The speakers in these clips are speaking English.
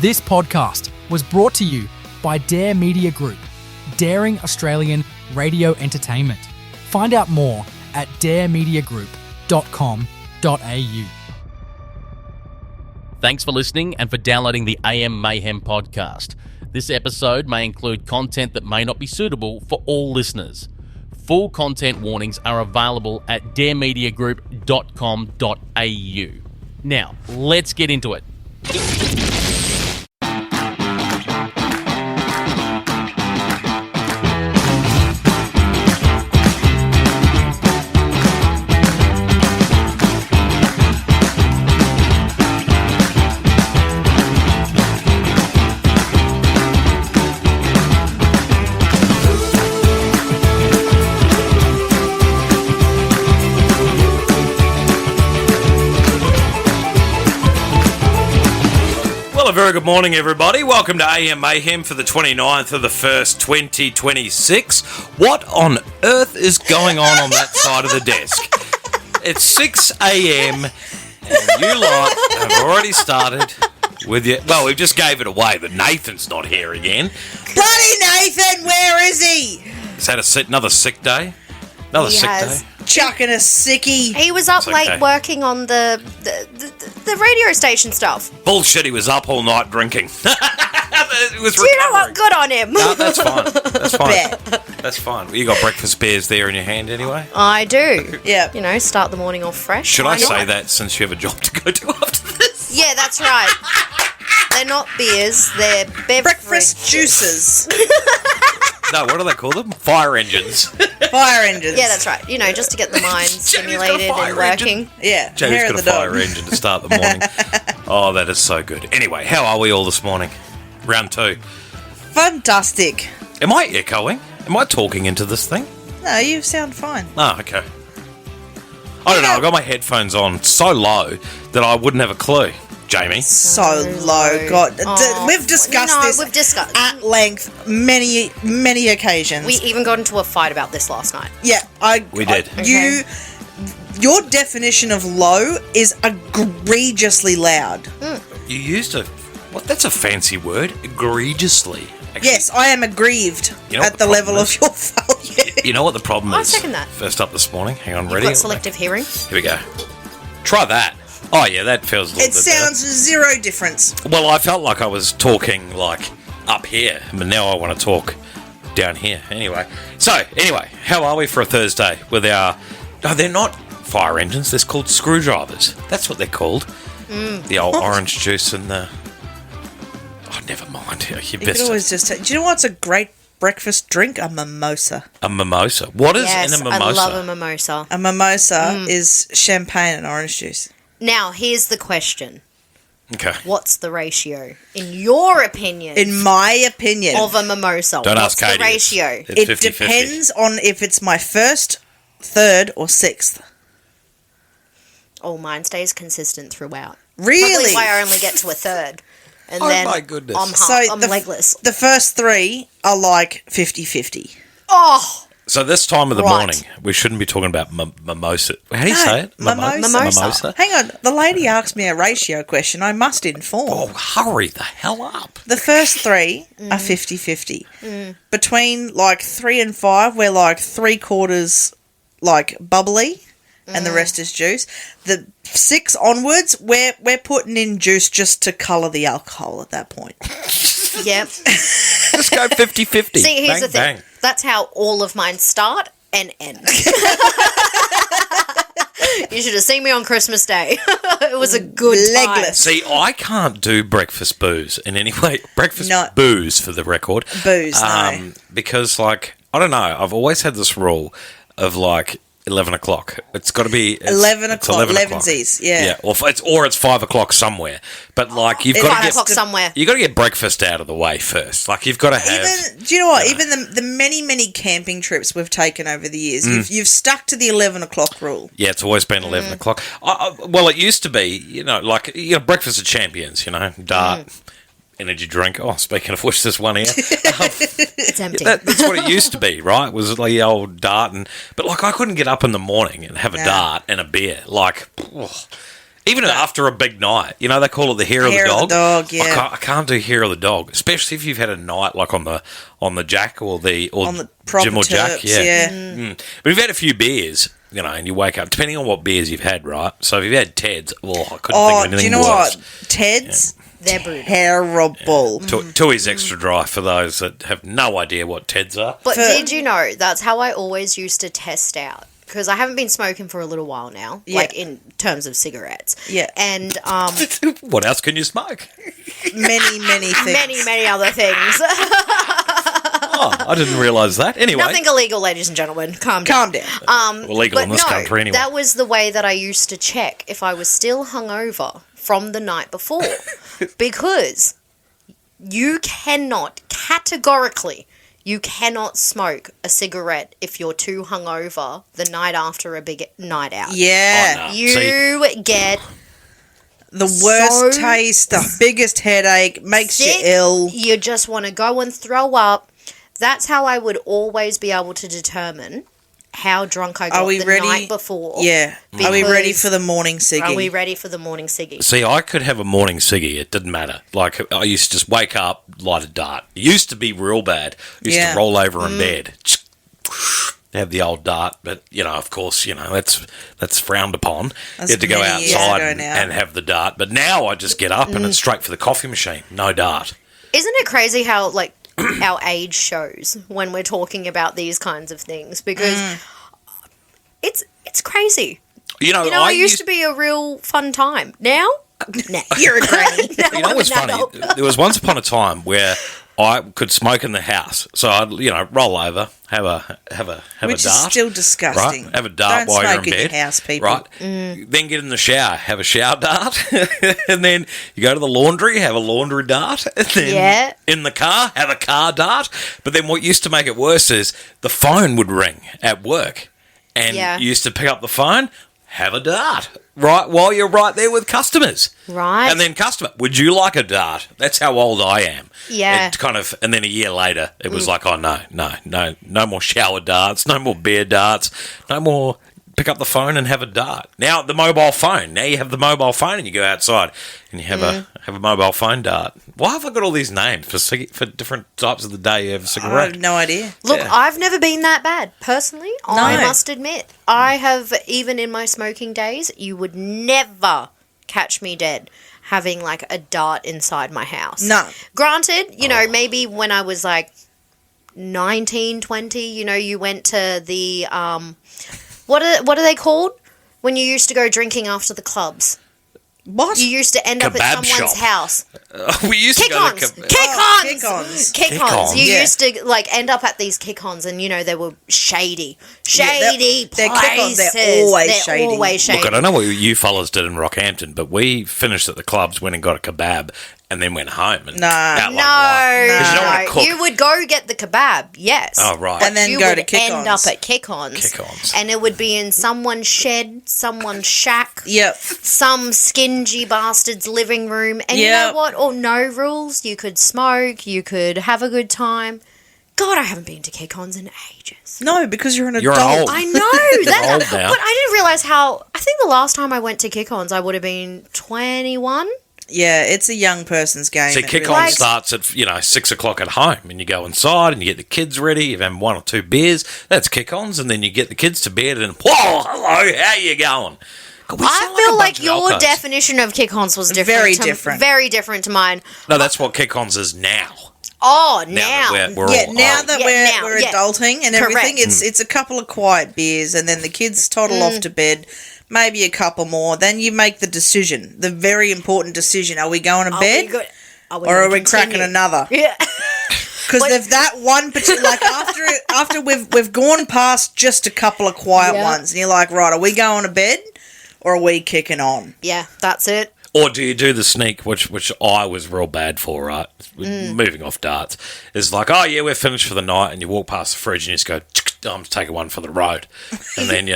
This podcast was brought to you by Dare Media Group, daring Australian radio entertainment. Find out more at daremediagroup.com.au. Thanks for listening and for downloading the AM Mayhem podcast. This episode may include content that may not be suitable for all listeners. Full content warnings are available at daremediagroup.com.au. Now, let's get into it. A very good morning, everybody. Welcome to AM Mayhem for the 29th of the 1st, 2026. What on earth is going on that side of the desk? It's 6 a.m. and you lot have already started with your... Well, we just gave it away, but Nathan's not here again. Bloody Nathan, where is he? Is that another sick day? Another He sick has. day? Chucking a sickie. He was up It's okay. late working on the radio station stuff. Bullshit, he was up all night drinking. It was Do you know what? recovering. Good on him. No, that's fine. That's fine. Bet. That's fine. You got breakfast beers there in your hand anyway? I do. Yeah. You know, start the morning off fresh. Should Why I say not? that since you have a job to go to after this? Yeah, that's right. They're not beers, they're beverages. Breakfast juices. No, what do they call them? Fire engines. Fire engines. Yeah, that's right. You know, just to get the mind stimulated got a and fire working. Yeah. Jamie's hair got of a the fire dog. engine to start the morning. Oh, that is so good. Anyway, how are we all this morning? Round 2. Fantastic. Am I echoing? Am I talking into this thing? No, you sound fine. Oh, okay. I don't know. I've got my headphones on so low that I wouldn't have a clue. Jamie? So low. God. Oh, We've discussed no, this we've discussed. at length many occasions. We even got into a fight about this last night. yeah, We did. Your definition of low is egregiously loud. You used a... What? That's a fancy word. Egregiously. Actually, Yes, I am aggrieved You know what at the the level problem of your failure. You know what the problem I is? second that. First up this morning. Hang on, You've ready? got selective hearing. Here we go. Try that. Oh, yeah, that feels a little It bit better. sounds zero difference. Well, I felt like I was talking, like, up here, but now I want to talk down here. Anyway, how are we for a Thursday with our... No, they're not fire engines. They're called screwdrivers. That's what they're called. The old orange juice and the... Oh, never mind. You You could best... always just... Do you know what's a great breakfast drink? A mimosa. A mimosa. What is Yes, in a mimosa? I love a mimosa. A mimosa is champagne and orange juice. Now, here's the question. Okay. What's the ratio, in your opinion, In my opinion, of a mimosa? Don't What's ask Kaite. the ratio? It's it 50-50. depends on if it's my first, third, or sixth. Oh, mine stays consistent throughout. Really? Probably why I only get to a third. And Oh, then my goodness. I'm, I'm the, legless. The first 3 are like 50-50. Oh! So this time of the Right. morning, we shouldn't be talking about mimosa. How do you say it? Mimosa. Hang on, the lady asked me a ratio question. I must inform. Oh, hurry the hell up. The first 3 are 50-50. Between like 3 and 5, we're like 3/4 like bubbly and the rest is juice. The 6 onwards, we're putting in juice just to colour the alcohol at that point. Yep. Just go 50-50. See, here's Bang, the thing. bang. That's how all of mine start and end. You should have seen me on Christmas Day. It was a good time. Legless. See, I can't do breakfast booze in any way. Breakfast No. booze, for the record. Booze, no. Because, like, I don't know. I've always had this rule of, like, 11 o'clock. It's got to be... 11 it's o'clock. 11 11sies, yeah. Yeah, or it's 5 o'clock somewhere. But, like, you've It's got to 5 get... o'clock somewhere. You've got to get breakfast out of the way first. Like, you've got to have... Even, do you know what? Even the many camping trips we've taken over the years, you've stuck to the 11 o'clock rule. Yeah, it's always been 11 o'clock. Well, it used to be, breakfast of champions, dart, energy drink. Oh, speaking of which, there's one here. It's empty. That's what it used to be, right? Was like the old dart. But, like, I couldn't get up in the morning and have a No. dart and a beer. Like, Even after a big night, you know, they call it the hair of the dog. Yeah. I can't do hair of the dog, especially if you've had a night like on the Jack or on the Jim or proper Jack. terps, Yeah. yeah. But if you've had a few beers, you know, and you wake up, depending on what beers you've had, right? So if you've had Ted's, well, I couldn't think of anything do you know worse. what? Ted's? They're brutal. Terrible. Tui's extra dry for those that have no idea what Ted's are. But did you know that's how I always used to test out? Because I haven't been smoking for a little while now, like in terms of cigarettes. Yeah. And What else can you smoke? Many things. many other things. Oh, I didn't realise that. Anyway. Nothing illegal, ladies and gentlemen. Calm down. Well, legal But in this country anyway. that was the way that I used to check if I was still hungover from the night before. Because you cannot, categorically, you cannot smoke a cigarette if you're too hungover the night after a big night out. Yeah. Oh, no. You get The worst taste, the biggest headache, makes you ill. You just want to go and throw up. That's how I would always be able to determine how drunk I got night before. Yeah. Are we ready for the morning ciggy? Are we ready for the morning ciggy? See, I could have a morning ciggy. It didn't matter. Like, I used to just wake up, light a dart. It used to be real bad. I used to roll over in bed, have the old dart. But, you know, of course, you know, that's frowned upon. You had to go outside and have the dart. But now I just get up and it's straight for the coffee machine. No dart. Isn't it crazy how, like, our age shows when we're talking about these kinds of things? Because it's crazy. You know, I used to be a real fun time. Now, you're a granny. You know what's funny? There was once upon a time where I could smoke in the house, so I'd roll over, have a Which dart, is still disgusting. right? Have a dart while you're in bed, your house, people. right? Then get in the shower, have a shower dart, and then you go to the laundry, have a laundry dart, and then in the car, have a car dart. But then what used to make it worse is the phone would ring at work, and you used to pick up the phone, have a dart. Right, while you're right there with customers. Right. And then customer, would you like a dart? That's how old I am. Yeah. It kind of, and then a year later, it was like, oh, no more shower darts, no more beer darts, no more pick up the phone and have a dart. Now, the mobile phone. Now you have the mobile phone and you go outside and you have a mobile phone dart. Why have I got all these names for different types of the day you have a cigarette? I have no idea. Look, I've never been that bad, personally. No. I must admit. I have, even in my smoking days, you would never catch me dead having, like, a dart inside my house. No. Granted, maybe when I was, like, 19, 20, you went to the, what are they called? When you used to go drinking after the clubs. What? You used to end up at someone's house. We used to go to Kick-ons. You used to, like, end up at these kick-ons and, they were shady places. They're always shady. Look, I don't know what you fellas did in Rockhampton, but we finished at the clubs, went and got a kebab, and then went home. And You would go get the kebab, yes. Oh, right. And then you go would to kick-ons. end up at kick-ons. And it would be in someone's shed, someone's shack. Yep. Some skingy bastard's living room. And you know what? Or no rules. You could smoke. You could have a good time. God, I haven't been to kick-ons in ages. No, because you're an adult. You're old. I know. You're old now. But I didn't realise how... I think the last time I went to kick-ons, I would have been 21. Yeah, it's a young person's game. See, kick-on starts at 6 o'clock at home, and you go inside and you get the kids ready. You've had one or two beers. That's kick-ons, and then you get the kids to bed, and whoa, hello, how you going? God, I feel like your definition of kick-ons was different. Very different to mine. No, that's what kick-ons is now. Oh, now that we're all now that old. we're adulting and everything, it's a couple of quiet beers, and then the kids toddle off to bed. Maybe a couple more. Then you make the decision, the very important decision. Are we going to bed or are we cracking another? Yeah. Because if that one particular, like after we've gone past just a couple of quiet ones, and you're like, right, are we going to bed or are we kicking on? Yeah, that's it. Or do you do the sneak, which I was real bad for, right? Moving off darts. It's like, oh, yeah, we're finished for the night, and you walk past the fridge and you just go, I'm taking one for the road. And then,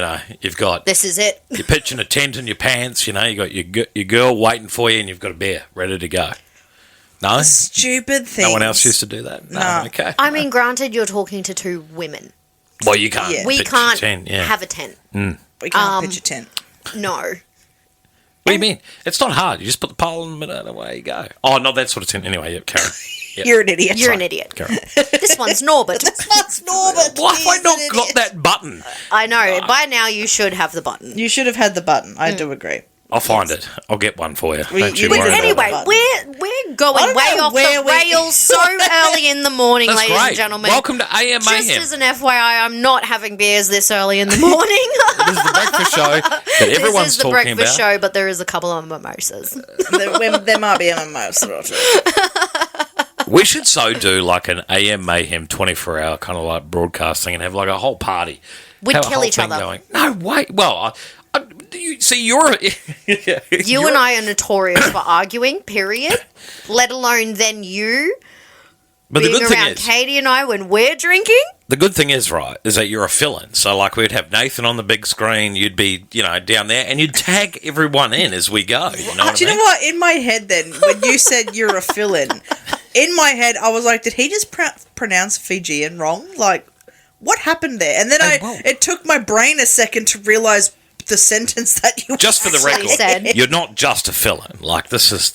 you've got... This is it. You're pitching a tent in your pants, you got your girl waiting for you, and you've got a beer ready to go. No? Stupid thing. No one else used to do that? No. Okay. I mean, granted, you're talking to two women. Well, you can't. We can't have a tent. We can't pitch a tent. No. What do you mean? It's not hard. You just put the pole in the middle and away you go. Oh, no, that's what it's in. Anyway, Karen. Yep. You're an idiot. You're an idiot. Karen. This one's Norbert. That's Norbert. Why have I He's not an got idiot. that button? I know. By now, you should have the button. You should have had the button. I do agree. I'll find it. I'll get one for you. We- Don't you we- worry about Anyway, that. we're going I don't way know off where the we- rails so early in the morning, That's ladies great. and gentlemen. Welcome to AM Just Mayhem. as an FYI, I'm not having beers this early in the morning. This is the breakfast show that everyone's This is the talking breakfast about. show, but there is a couple of mimosas. There might be MMOs. We should so do like an AM Mayhem 24-hour kind of like broadcasting and have like a whole party. We'd Have a kill whole each thing other. Going. No, wait. Well, you're... You and I are notorious for arguing, period. Let alone then you But the being good thing around is... Katie and I when we're drinking. The good thing is, right, is that you're a fill-in. So, like, we'd have Nathan on the big screen, you'd be, down there, and you'd tag everyone in as we go. You know what Do I you mean? know what? In my head, then, when you said you're a fill-in, in my head, I was like, did he just pronounce Fijian wrong? Like, what happened there? And then whoa. it took my brain a second to realise the sentence that you Just for the Actually record, said. you're not just a fill-in. Like, this is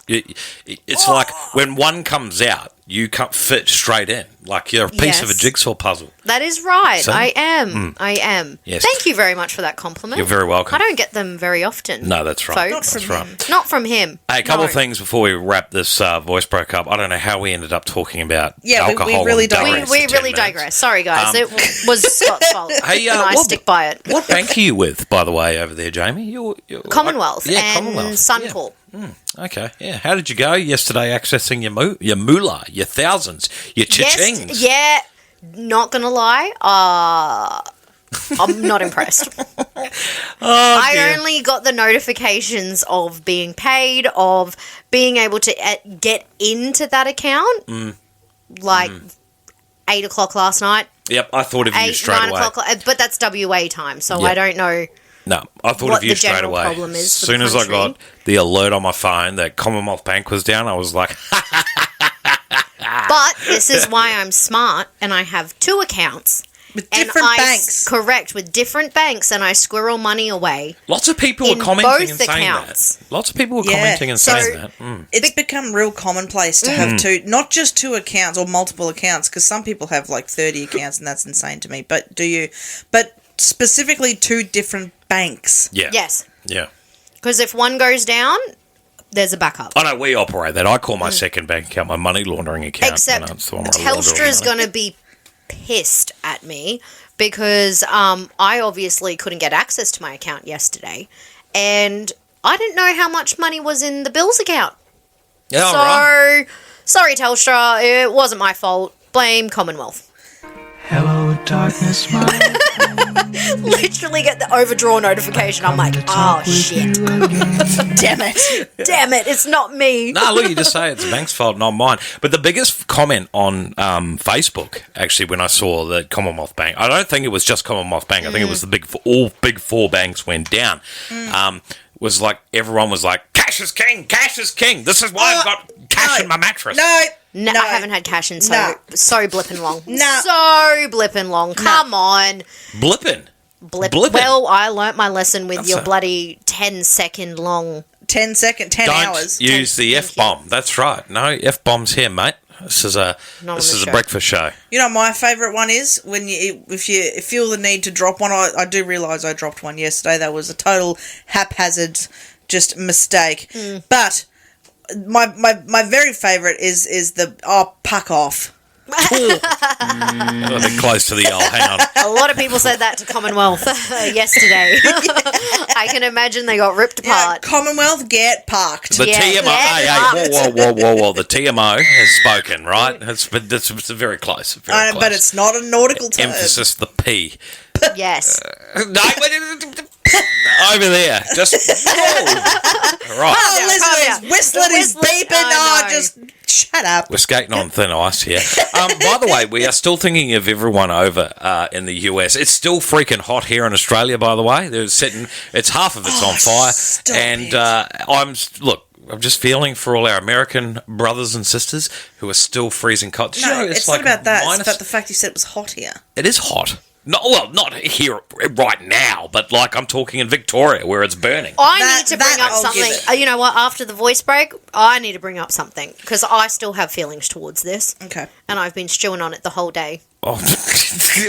it's like when one comes out, you can't fit straight in. Like, you're a piece of a Yes. jigsaw puzzle. That is right. So- I am. I am. Yes. Thank you very much for that compliment. You're very welcome. I don't get them very often. No, that's right. Folks. That's from right. him. Not from him. Hey, a couple No. of things before we wrap this voice broke up. I don't know how we ended up talking about Yeah, we alcohol. really and digressed. digress We for 10 really minutes. digress. Sorry, guys. It was Scott's fault. Hey, and I what- stick by it. What bank are you with, by the way, over there, Jamie? You're Commonwealth Yeah, and Commonwealth. Suncorp. Yeah. Okay, yeah. How did you go yesterday accessing your moolah, your thousands, your cha-chings? Yes, yeah. Not gonna lie. I'm not impressed. I only got the notifications of being paid, of being able to get into that account, like 8 o'clock last night. Yep, I thought of you 8, straight 9 away. o'clock, but that's WA time, so Yep. I don't know. No, I thought what of you the straight general away. problem is As for soon the as I country. got the alert on my phone that Commonwealth Bank was down, I was like, But this is why I'm smart, and I have 2 accounts. With And different I banks. Correct, with different banks, and I squirrel money away. lots of people were In commenting both and saying accounts. that. Lots of people were Yeah, commenting and so- saying that. Mm. It's become real commonplace to have two, not just 2 accounts or multiple accounts, because some people have like 30 accounts, and that's insane to me. But but specifically 2 different banks. Yeah. Yes, Yeah. because if one goes down, there's a backup. I know we operate that. I call my second bank account my money laundering account. Except it's the one where I launder all Telstra's the money. going to be pissed at me because I obviously couldn't get access to my account yesterday, and I didn't know how much money was in the bills account. Yeah, So, all right. sorry, Telstra, it wasn't my fault. Blame Commonwealth. Hello, darkness, my Literally get the overdraw notification. I'm like, oh shit, Damn it. damn it, it's not me. No, look, you just say it's the bank's fault, not mine. But the biggest comment on Facebook, actually, when I saw the Commonwealth Bank, I don't think it was just Commonwealth Bank. I think it was all big 4 banks went down. Was like everyone was like, "Cash is king, cash is king. This is why I've got cash in my mattress." No, I haven't had cash in so blipping long. No. So blipping long. Come on. Blipping. Blipping. Well, I learnt my lesson with That's your a- bloody 10-second long. 10 Don't hours. use the Thank F-bomb. That's right. No F-bombs here, mate. This is a Not on this the is a show. breakfast show. You know, my favourite one is when if you feel the need to drop one. I do realise I dropped one yesterday. That was a total haphazard, just mistake. But my very favourite is the puck off. A bit close to the old. Hang on. A lot of people said that to Commonwealth yesterday. I can imagine they got ripped Yeah, apart. Commonwealth get parked. The Yeah, TMO. yeah, Hey, whoa. The TMO has spoken, right? It's very close. Very close. But it's not a nautical term. Emphasis the P. Yes. No, over there. Just right. Oh, Yeah, listen, calm his down. whistling The is whistling- beeping. I Oh, know. just shut up. We're skating on thin ice here. By the way, we are still thinking of everyone over in the US. It's still freaking hot here in Australia, by the way. They're sitting, it's half of it's on fire. stop And it. I'm just feeling for all our American brothers and sisters who are still freezing cold. Did you No, know it's like not about that. It's minus- about the fact you said it was hot here. It is hot. Not here right now, but like I'm talking in Victoria where it's burning. I need to bring up I'll something. give it. You know what? After the voice break, I need to bring up something because I still have feelings towards this. Okay. And I've been stewing on it the whole day. Oh,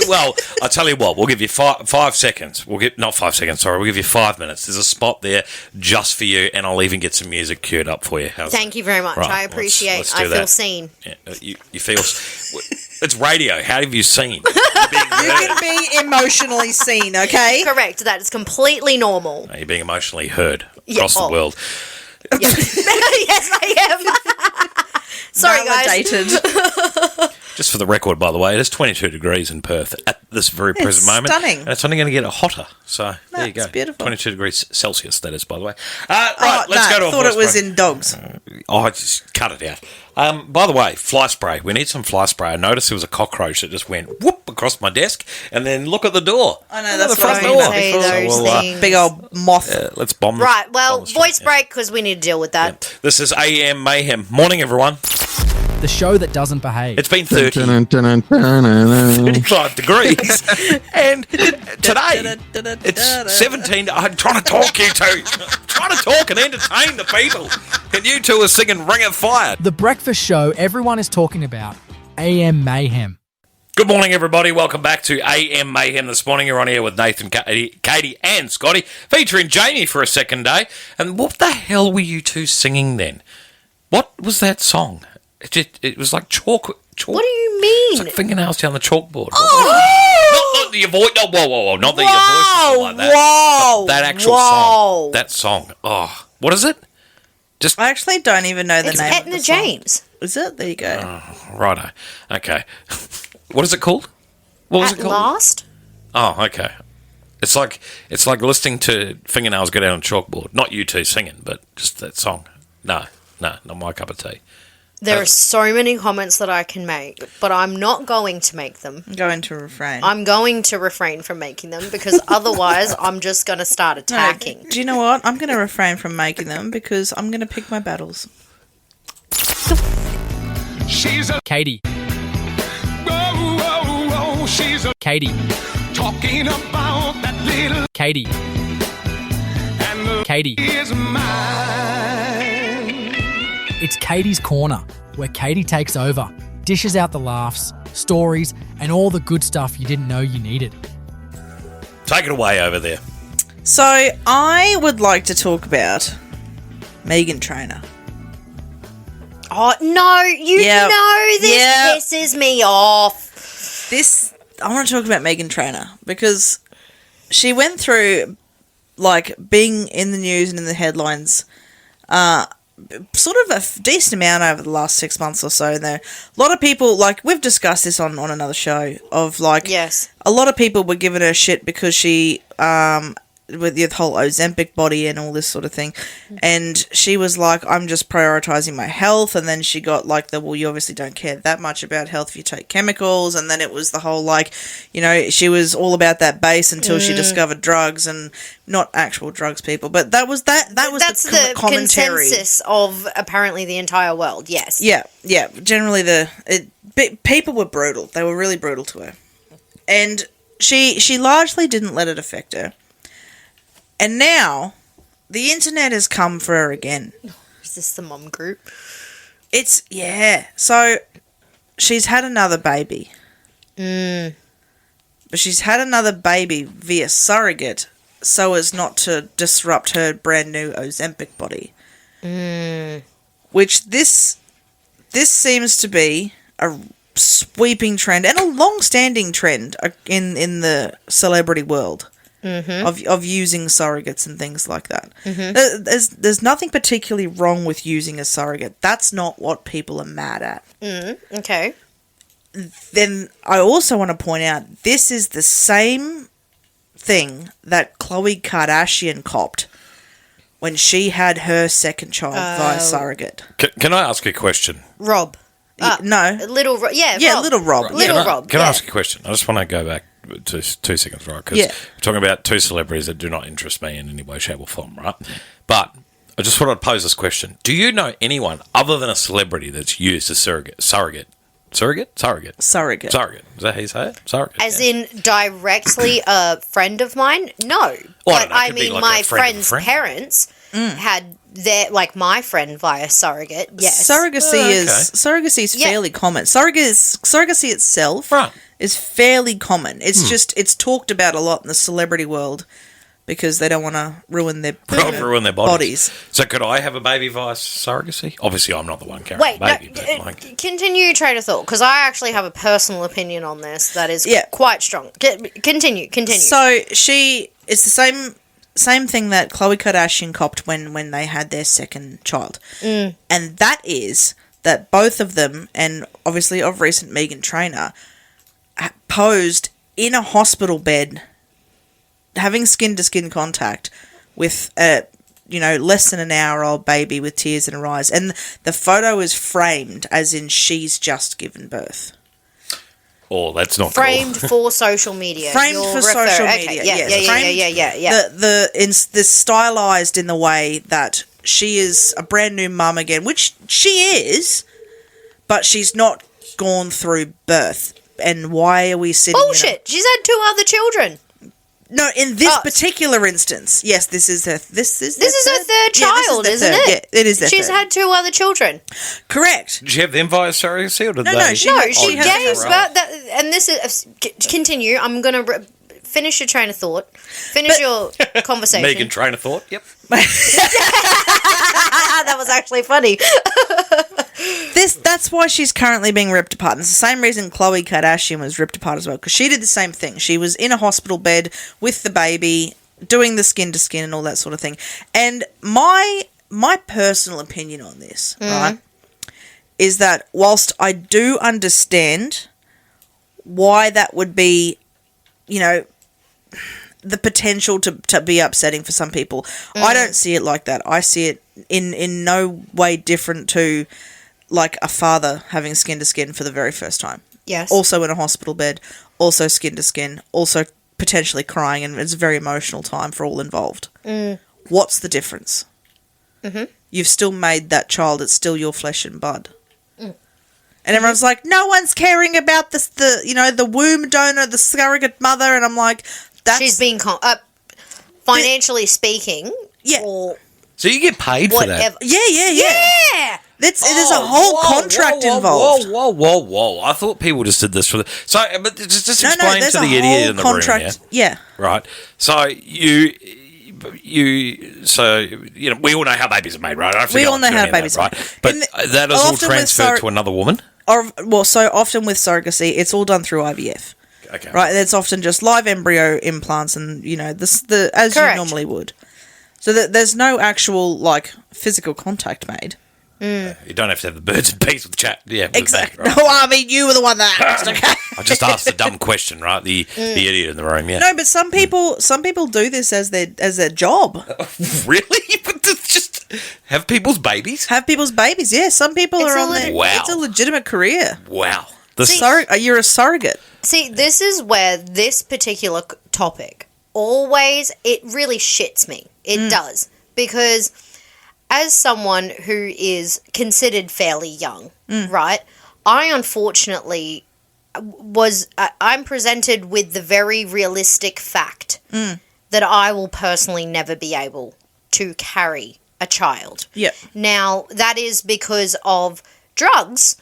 well, I'll tell you what, we'll give you 5 seconds. Not 5 seconds, sorry, we'll give you 5 minutes. There's a spot there just for you, and I'll even get some music queued up for you. Thank you very much. Right, I appreciate let's I do feel that. seen. Yeah, you feel... It's radio. How have you seen? You're being You heard. can be emotionally seen, okay? Correct. That is completely normal. No, you're being emotionally heard Yeah, across the world. Yes, yes I am. Sorry, guys. Validated. Just for the record, by the way, it is 22 degrees in Perth at this very present moment. stunning. And it's only going to get hotter. So there you go. it's beautiful. 22 degrees Celsius, that is, by the way. Right, let's go to a thought voice it was break. in dogs. Oh, just cut it out. By the way, fly spray. We need some fly spray. I noticed there was a cockroach that just went whoop across my desk, and then look at the door. I know, Look that's at the front what I door. mean. Say So those we'll, things. Big old moth. let's bomb. Right, well, bomb the street, voice yeah. break because we need to deal with that. This is AM Mayhem. Morning, everyone. The show that doesn't behave. It's been 35 degrees, and today it's 17. I'm trying to talk, you two. Trying to talk and entertain the people, and you two are singing Ring of Fire. The breakfast show everyone is talking about. AM Mayhem. Good morning, everybody. Welcome back to AM Mayhem this morning. You're on here with Nathan, Kaite, and Scotty, featuring Jamie for a second day. And what the hell were you two singing then? What was that song? It was like chalk. What do you mean? It's like fingernails down the chalkboard. Not that your voice. No, whoa. Not that your voice is like that. Whoa! But that actual song. That song. Oh, what is it? I actually don't even know the It's name of Etna the song. James. Is it? There you go. Righto. Okay. What is it called? What was At it called? last? Oh, okay. It's like listening to fingernails go down on chalkboard. Not you two singing, but just that song. No, not my cup of tea. There are so many comments that I can make, but I'm not going to make them. Go into refrain. I'm going to refrain from making them because otherwise I'm just going to start No, attacking. do you know what? I'm going to refrain from making them because I'm going to pick my battles. She's a Katie. she's a Katie. talking about that little Katie. and the Katie. is mine. It's Katie's Corner, where Katie takes over, dishes out the laughs, stories, and all the good stuff you didn't know you needed. Take it away over there. So, I would like to talk about Meghan Trainor. Oh, no, you Yep. know this Yep. pisses me off. I want to talk about Meghan Trainor because she went through, like, being in the news and in the headlines, sort of a decent amount over the last 6 months or so. And there, a lot of people, like, we've discussed this on another show, of, like, Yes. a lot of people were giving her shit because she, with the whole Ozempic body and all this sort of thing, and she was like, I'm just prioritising my health, and then she got like well, you obviously don't care that much about health if you take chemicals, and then it was the whole, like, you know, she was all about that base until she discovered drugs, and not actual drugs, people, but that was that's the commentary. Consensus of apparently the entire world, yes. Yeah, generally people were brutal. They were really brutal to her, and she largely didn't let it affect her. And now, the internet has come for her again. Is this the mum group? So, she's had another baby. But she's had another baby via surrogate so as not to disrupt her brand new Ozempic body. Which this seems to be a sweeping trend and a long-standing trend in the celebrity world. Of using surrogates and things like that. There's nothing particularly wrong with using a surrogate. That's not what people are mad at. Okay. Then I also want to point out, this is the same thing that Khloe Kardashian copped when she had her second child via surrogogate. Can I ask a question? Rob. No. Little Rob. Yeah, Yeah, Rob. little Rob. Little Rob. Can I yeah. ask a question? I just want to go back to 2 seconds, right? Because Yeah. we're talking about two celebrities that do not interest me in any way, shape, or form, right? But I just thought I'd pose this question: do you know anyone other than a celebrity that's used a surrogate? Surrogate. Surrogate. Is that how you say it? Surrogate. As in directly a friend of mine? No. But I mean, like my a friend of a friend's friend. parents had their, like my friend via surrogate, yes. Surrogacy is fairly common. Surrogacy itself is fairly common. It's just, it's talked about a lot in the celebrity world because they don't want to ruin their bodies. So could I have a baby via surrogacy? Obviously, I'm not the one carrying Wait, the baby. no, but like, continue train of thought, because I actually have a personal opinion on this that is quite strong. Continue. So it's the same thing that Khloe Kardashian copped when they had their second child. And that is that both of them, and obviously of recent Meghan Trainor, posed in a hospital bed having skin-to-skin contact with a, less than an hour-old baby with tears in her eyes. And the photo is framed as in she's just given birth. Oh, that's not framed cool. for social media. Framed for social media. Yeah. The stylized in the way that she is a brand new mum again, which she is, but she's not gone through birth. And why are we sitting? Bullshit! She's had 2 other children. No, in this particular instance, yes, this is her. This is her third child, isn't it? Yeah, it is. She's had 2 other children. Correct. Did she have them via surrogacy, or did they? No, she gave birth. And this is continue. I'm gonna finish your train of thought. Finish your conversation. Megan train of thought. Yep. That was actually funny. That's why she's currently being ripped apart. And it's the same reason Khloe Kardashian was ripped apart as well, because she did the same thing. She was in a hospital bed with the baby, doing the skin-to-skin and all that sort of thing. And my personal opinion on this, right, is that whilst I do understand why that would be, the potential to be upsetting for some people, I don't see it like that. I see it in no way different to like a father having skin to skin for the very first time. Yes. Also in a hospital bed, also skin to skin, also potentially crying, and it's a very emotional time for all involved. What's the difference? You've still made that child. It's still your flesh and blood. And everyone's like, no one's caring about the womb donor, the surrogate mother, and I'm like, she's being financially speaking. Yeah. Or so you get paid for that? Yeah. There's a whole contract involved. Whoa. I thought people just did this for the... So, but just explain to the idiot in the room, yeah? Right. So, we all know how babies are made, right? We all know how babies are made. Right? But that is all transferred to another woman? So often with surrogacy, it's all done through IVF. Okay. Right, it's often just live embryo implants and, as Correct. you normally would. So there's no actual, physical contact made. You don't have to have the birds and bees with chat. Yeah, exactly. Right. No, I mean, you were the one that asked, okay? I just asked a dumb question, right? The idiot in the room, yeah. No, but some people do this as their job. Really? Just have people's babies? Have people's babies, yeah. Some people are on there. Wow. It's a legitimate career. Wow. You're a surrogate. See, this is where this particular topic it really shits me. It does. Because as someone who is considered fairly young, right, I unfortunately I'm presented with the very realistic fact that I will personally never be able to carry a child. Yeah. Now, that is because of drugs,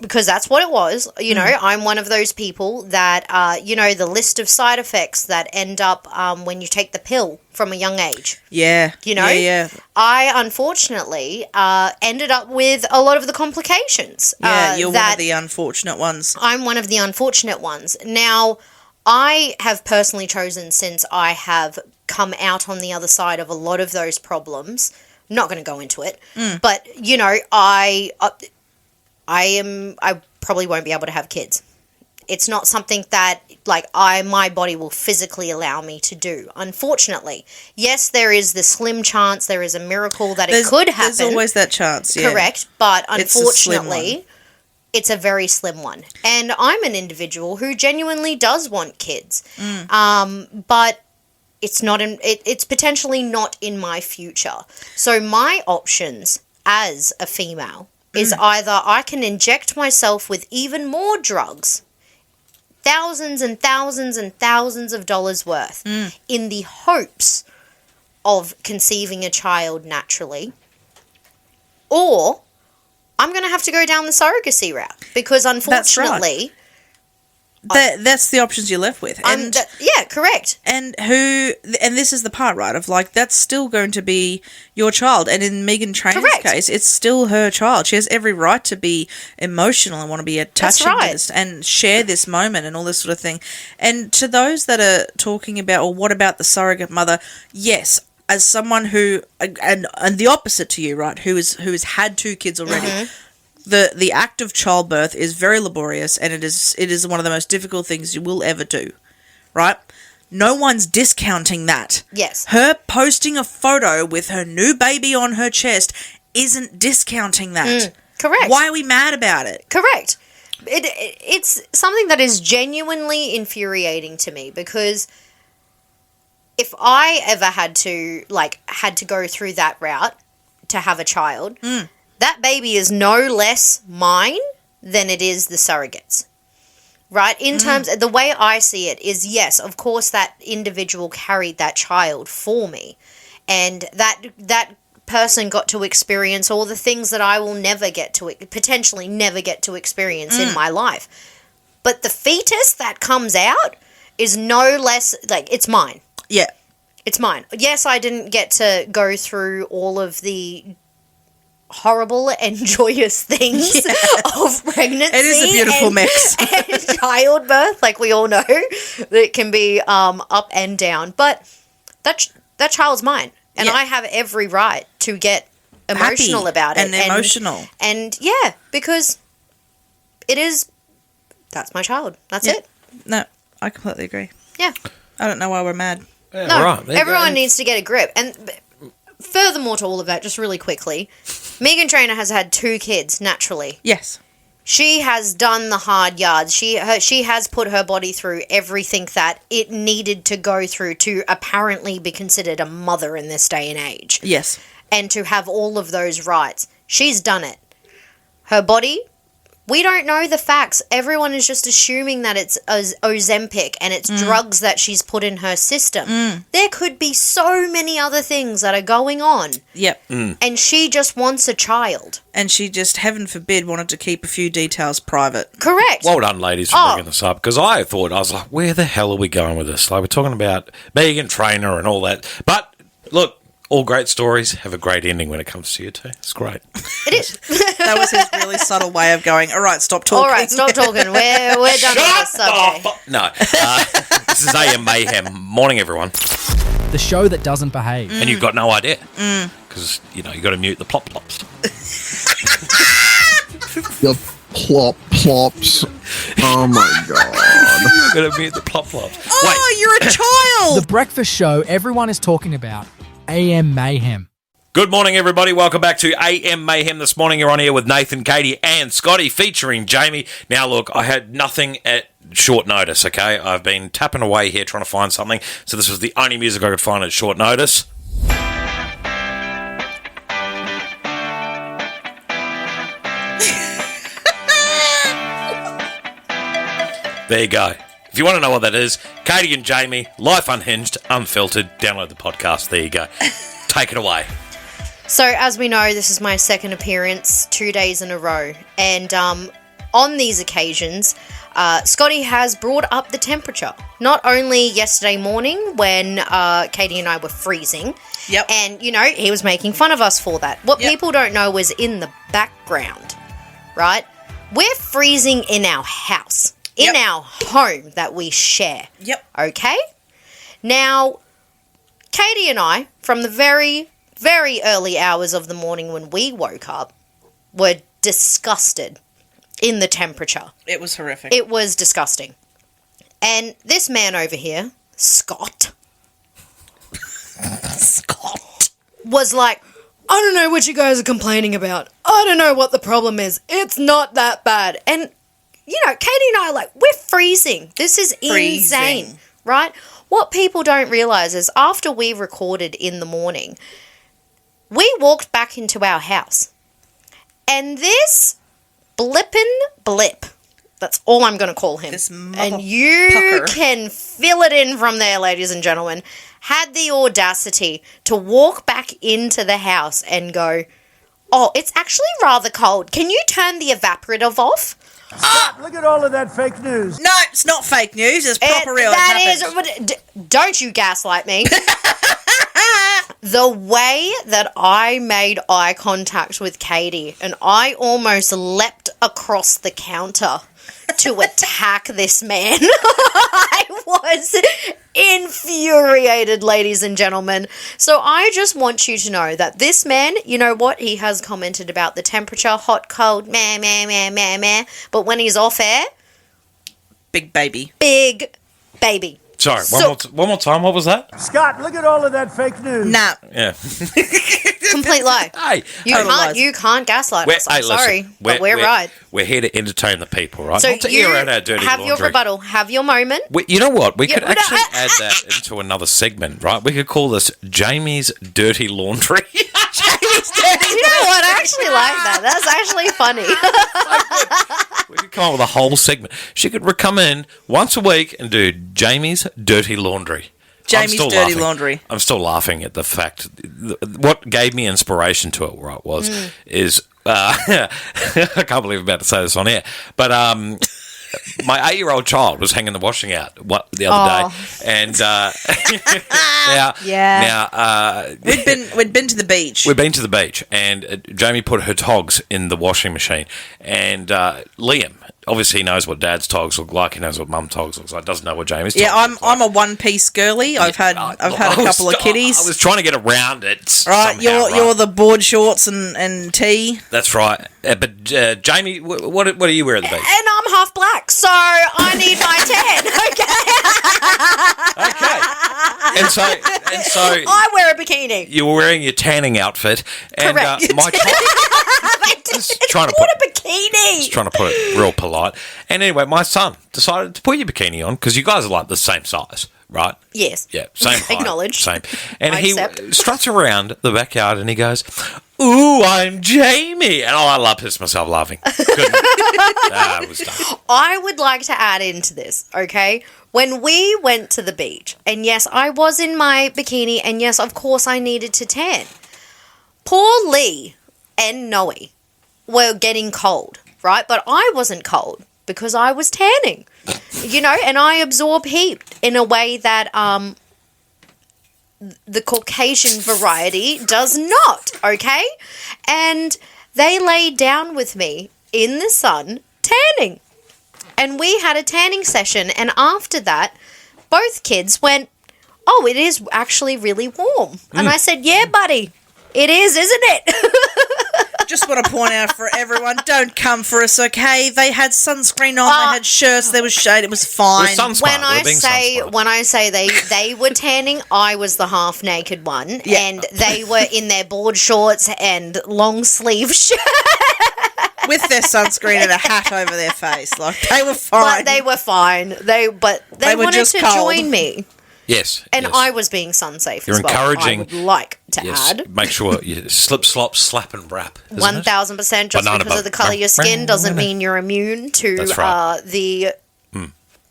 because that's what it was. I'm one of those people that, the list of side effects that end up when you take the pill from a young age. Yeah. Yeah. I, unfortunately, ended up with a lot of the complications. Yeah, you're one of the unfortunate ones. I'm one of the unfortunate ones. Now, I have personally chosen, since I have come out on the other side of a lot of those problems, not going to go into it, but, I probably won't be able to have kids. It's not something that, my body will physically allow me to do, unfortunately. Yes, there is the slim chance, there is a miracle that it could happen. There's always that chance, yeah. Correct, but unfortunately, it's a very slim one. And I'm an individual who genuinely does want kids, but it's not it's potentially not in my future. So my options as a female is either I can inject myself with even more drugs, thousands and thousands and thousands of dollars worth, in the hopes of conceiving a child naturally, or I'm going to have to go down the surrogacy route because unfortunately... That's the options you're left with. And yeah, correct. And this is the part, right, of like, that's still going to be your child. And in Megan Trainor's case, it's still her child. She has every right to be emotional and want to be attached to this and share this moment and all this sort of thing. And to those that are talking about, or what about the surrogate mother? Yes, as someone who, and the opposite to you, right, who has had 2 kids already, the act of childbirth is very laborious, and it is one of the most difficult things you will ever do, right? No one's discounting that. Yes. Her posting a photo with her new baby on her chest isn't discounting that. Correct. Why are we mad about it? Correct. It's something that is genuinely infuriating to me, because if I ever had to go through that route to have a child, that baby is no less mine than it is the surrogates, right? In terms of the way I see it is, yes, of course, that individual carried that child for me, and that person got to experience all the things that I will potentially never get to experience in my life. But the fetus that comes out is no less, it's mine. Yeah. It's mine. Yes, I didn't get to go through all of the horrible and joyous things of pregnancy. It is a beautiful mix. And childbirth, like we all know, that can be up and down. But that child's mine, and I have every right to get emotional about it. And emotional. And because that's my child. That's it. No, I completely agree. Yeah. I don't know why we're mad. Yeah, No, right. everyone needs to get a grip. And furthermore to all of that, just really quickly, Megan Trainor has had 2 kids naturally. Yes. She has done the hard yards. She has put her body through everything that it needed to go through to apparently be considered a mother in this day and age. Yes. And to have all of those rights. She's done it. Her body, we don't know the facts. Everyone is just assuming that it's Ozempic and it's drugs that she's put in her system. There could be so many other things that are going on. Yep. And she just wants a child. And she just, heaven forbid, wanted to keep a few details private. Correct. Well done, ladies, for bringing this up, because I was like, where the hell are we going with this? Like, we're talking about Megan Trainor and all that. But, look, all great stories have a great ending when it comes to you two. It's great. It is. That was his really subtle way of going, all right, stop talking. All right, stop talking. We're done with this subject. No. This is AM Mayhem. Morning, everyone. The show that doesn't behave. And you've got no idea. Because, you got to mute the plop-plops. The plop-plops. Oh, my God. You've got to mute the plop-plops. Oh, you're a child! The breakfast show everyone is talking about. AM Mayhem. Good morning, everybody. Welcome back to AM Mayhem. This morning you're on here with Nathan, Kaite and Scotty featuring Jamie. Now, look, I had nothing at short notice, okay? I've been tapping away here trying to find something, so this was the only music I could find at short notice. There you go. If you want to know what that is, Kaite and Jamie, Life Unhinged, Unfiltered, download the podcast. There you go. Take it away. So, as we know, this is my second appearance 2 days in a row. And on these occasions, Scotty has brought up the temperature. Not only yesterday morning when Katie and I were freezing. Yep. And, he was making fun of us for that. What people don't know is in the background, right? We're freezing in our house. In our home that we share. Yep. Okay? Now, Katie and I, from the very, very early hours of the morning when we woke up, were disgusted in the temperature. It was horrific. It was disgusting. And this man over here, Scott, was like, I don't know what you guys are complaining about. I don't know what the problem is. It's not that bad. And Katie and I are like, we're freezing. This is insane, right? What people don't realise is after we recorded in the morning, we walked back into our house. And this blip, that's all I'm going to call him. This and you motherfucker. can fill it in from there, ladies and gentlemen, had the audacity to walk back into the house and go, oh, it's actually rather cold. Can you turn the evaporative off? Look at all of that fake news. No, it's not fake news. It's proper real. That It happened. is, don't you gaslight me. The way that I made eye contact with Kaite and I almost leapt across the counter to attack this man. I was infuriated, ladies and gentlemen. So I just want you to know that this man, you know what? He has commented about the temperature, hot, cold, meh. But when he's off air, Big baby. big baby. Sorry, So- one more time. What was that? Scott, look at all of that fake news. Nah. Yeah. Complete lie. Hey, You can't gaslight us. I'm listen, sorry, but we're right. We're here to entertain the people, right? So Not to you air out our dirty have laundry. your rebuttal, have your moment. You know what? We Yeah, could but, actually add that into another segment, right? We could call this Jamie's Dirty Laundry. You know what? I actually like that. That's actually funny. We could come up with a whole segment. She could come in once a week and do Jamie's Dirty Laundry. Jamie's I'm still dirty laughing. laundry. I'm still laughing at the fact. What gave me inspiration to it, right, is I can't believe I'm about to say this on air, but my 8-year-old child was hanging the washing out the other day, and now We'd been to the beach. we've been to the beach, and Jamie put her togs in the washing machine, and Liam. Obviously, he knows what Dad's togs look like. He knows what Mum togs looks like. Doesn't know what Jamie's. Yeah, togs look like. I'm a one-piece girly. I've had a couple of kitties. I was trying to get around it. Right, somehow, you're the board shorts and tee. That's right. But Jamie, what do you wear at the beach? And I'm half black, so I need my tan. Okay. Okay. And so I wear a bikini. you were wearing your tanning outfit, and Correct. my child. Just trying to What put a bikini. Just trying to put it real polite. And anyway, my son decided to put your bikini on because you guys are like the same size, right? Yes. Yeah, same height. Acknowledged. Same. And I he accept. struts around the backyard and he goes, "Ooh, I'm Jamie." And I pissed myself laughing. It was done. I would like to add into this, okay? When we went to the beach, and yes, I was in my bikini, and yes, of course, I needed to tan. Poor Lee and Noe were getting cold, right? But I wasn't cold because I was tanning, and I absorb heat in a way that the Caucasian variety does not, okay? And they laid down with me in the sun tanning. And we had a tanning session, and after that, both kids went, "Oh, it is actually really warm." And I said, "Yeah, buddy, it is, isn't it?" Just want to point out for everyone, don't come for us, okay? They had sunscreen on, they had shirts, there was shade, it was fine. When I say they were tanning, I was the half naked one, Yeah. and they were in their board shorts and long sleeve shirts. With their sunscreen and a hat over their face. Like, they were fine. But they were fine. They They were wanted just to cold. join me, Yes. and yes. I was being sun safe. You're as well. encouraging- I would like to Yes. add. Make sure you slip, slop, slap, and wrap. isn't it? 1,000%. Just Banana because of boat. the colour of your skin doesn't mean you're immune to That's right. the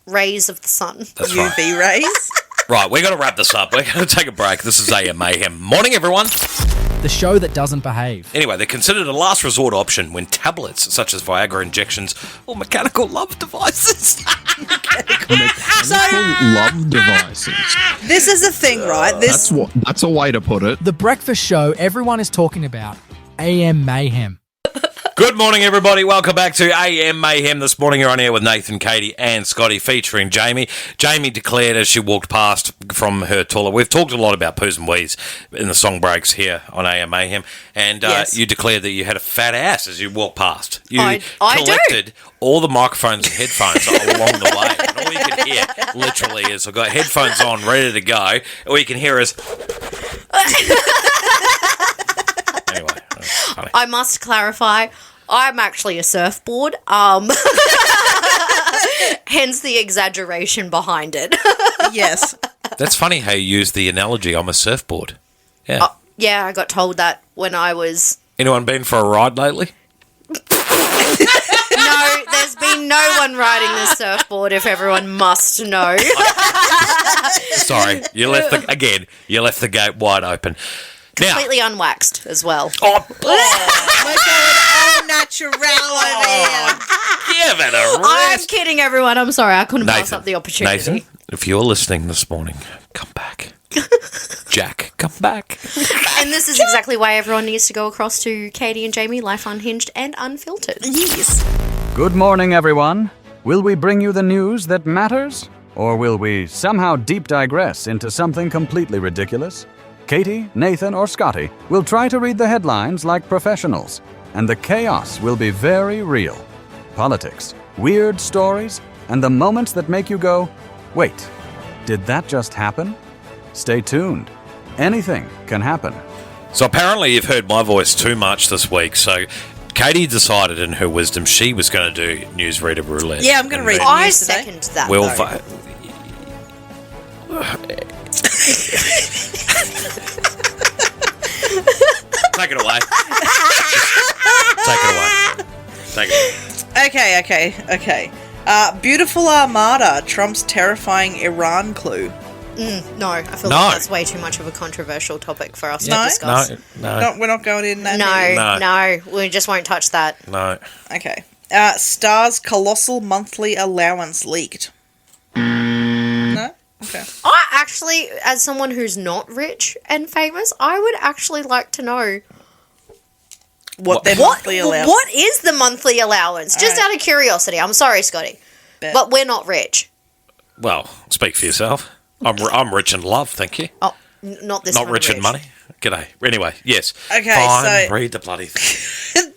rays of the sun. That's right. UV rays. Right, we're going to wrap this up. We're going to take a break. This is AM Mayhem. Morning, everyone. The show that doesn't behave. Anyway, they're considered a last resort option when tablets such as Viagra injections or mechanical love devices. Mechanical love devices. This is the thing, right? That's a way to put it. The breakfast show everyone is talking about. AM Mayhem. Good morning, everybody. Welcome back to AM Mayhem. This morning you're on air with Nathan, Kaite and Scotty featuring Jamie. Jamie declared as she walked past from her toilet. We've talked a lot about poos and wees in the song breaks here on AM Mayhem. And Yes. you declared that you had a fat ass as you walked past. You I do. collected all the microphones and headphones along the way. And all you can hear, literally, is I've got headphones on, ready to go. All you can hear is... Anyway, that's funny. I must clarify, I'm actually a surfboard. Hence the exaggeration behind it. Yes. That's funny how you use the analogy, I'm a surfboard. Yeah. Yeah, I got told that when I was... Anyone been for a ride lately? be no one riding the surfboard if everyone must know. Sorry, you left the gate wide open. Completely unwaxed as well. Oh, We're going all natural over here. give it a I'm rest. kidding, everyone. I'm sorry. I couldn't pass up the opportunity. Nathan, if you're listening this morning, come back. Jack, come back. And this is exactly why everyone needs to go across to Katie and Jamie, Life Unhinged and Unfiltered. Yes. Good morning, everyone. Will we bring you the news that matters? Or will we somehow deep digress into something completely ridiculous? Katie, Nathan, or Scotty will try to read the headlines like professionals, and the chaos will be very real. Politics, weird stories, and the moments that make you go, wait, did that just happen? Stay tuned. Anything can happen. So apparently you've heard my voice too much this week, so Katie decided in her wisdom she was going to do Newsreader Roulette. Yeah, I'm going to read the I news today. second that, We'll though. Take it away. Take it away. Take it. Okay. Beautiful Armada, Trump's terrifying Iran clue. No, I feel No. like that's way too much of a controversial topic for us to No? discuss. No. We're not going in that. No, we just won't touch that. No. Okay. Star's colossal monthly allowance leaked. No? Okay. I actually, as someone who's not rich and famous, I would actually like to know What their monthly allowance. what is the monthly allowance? Just Alright. out of curiosity. I'm sorry, Scotty, Bet. but we're not rich. Well, speak for yourself. I'm rich in love, thank you. Oh, not this. Not kind of rich in money. G'day. Anyway, yes. Okay, Fine, so- read the bloody thing.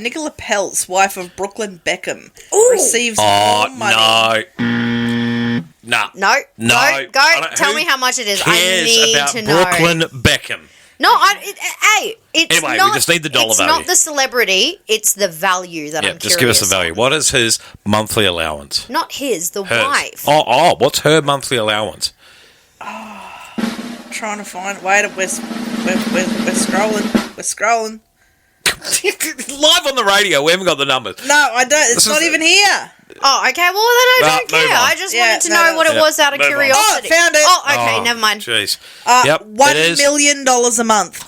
Nicola Peltz, wife of Brooklyn Beckham, Ooh. receives Oh, more money. no. No, No. go. I don't- Tell who me how much it is. I cares need about to know. Brooklyn Beckham? No, it's Anyway, we not. just need the dollar it's value. not the celebrity. It's the value that Yeah, I'm just curious give us the value. on. What is his monthly allowance? Not his, the Hers. wife. Oh, what's her monthly allowance? Trying to find. Wait, we're scrolling. We're scrolling. Live on the radio, we haven't got the numbers. No, I don't. It's This not is- even here. Oh, okay. Well, then I Right, don't care. move on. I just Yeah, wanted to no, know no. what it Yeah, was out of move on. curiosity. Oh, found it. Oh, okay. Never mind. Jeez. $1 it is. million a month.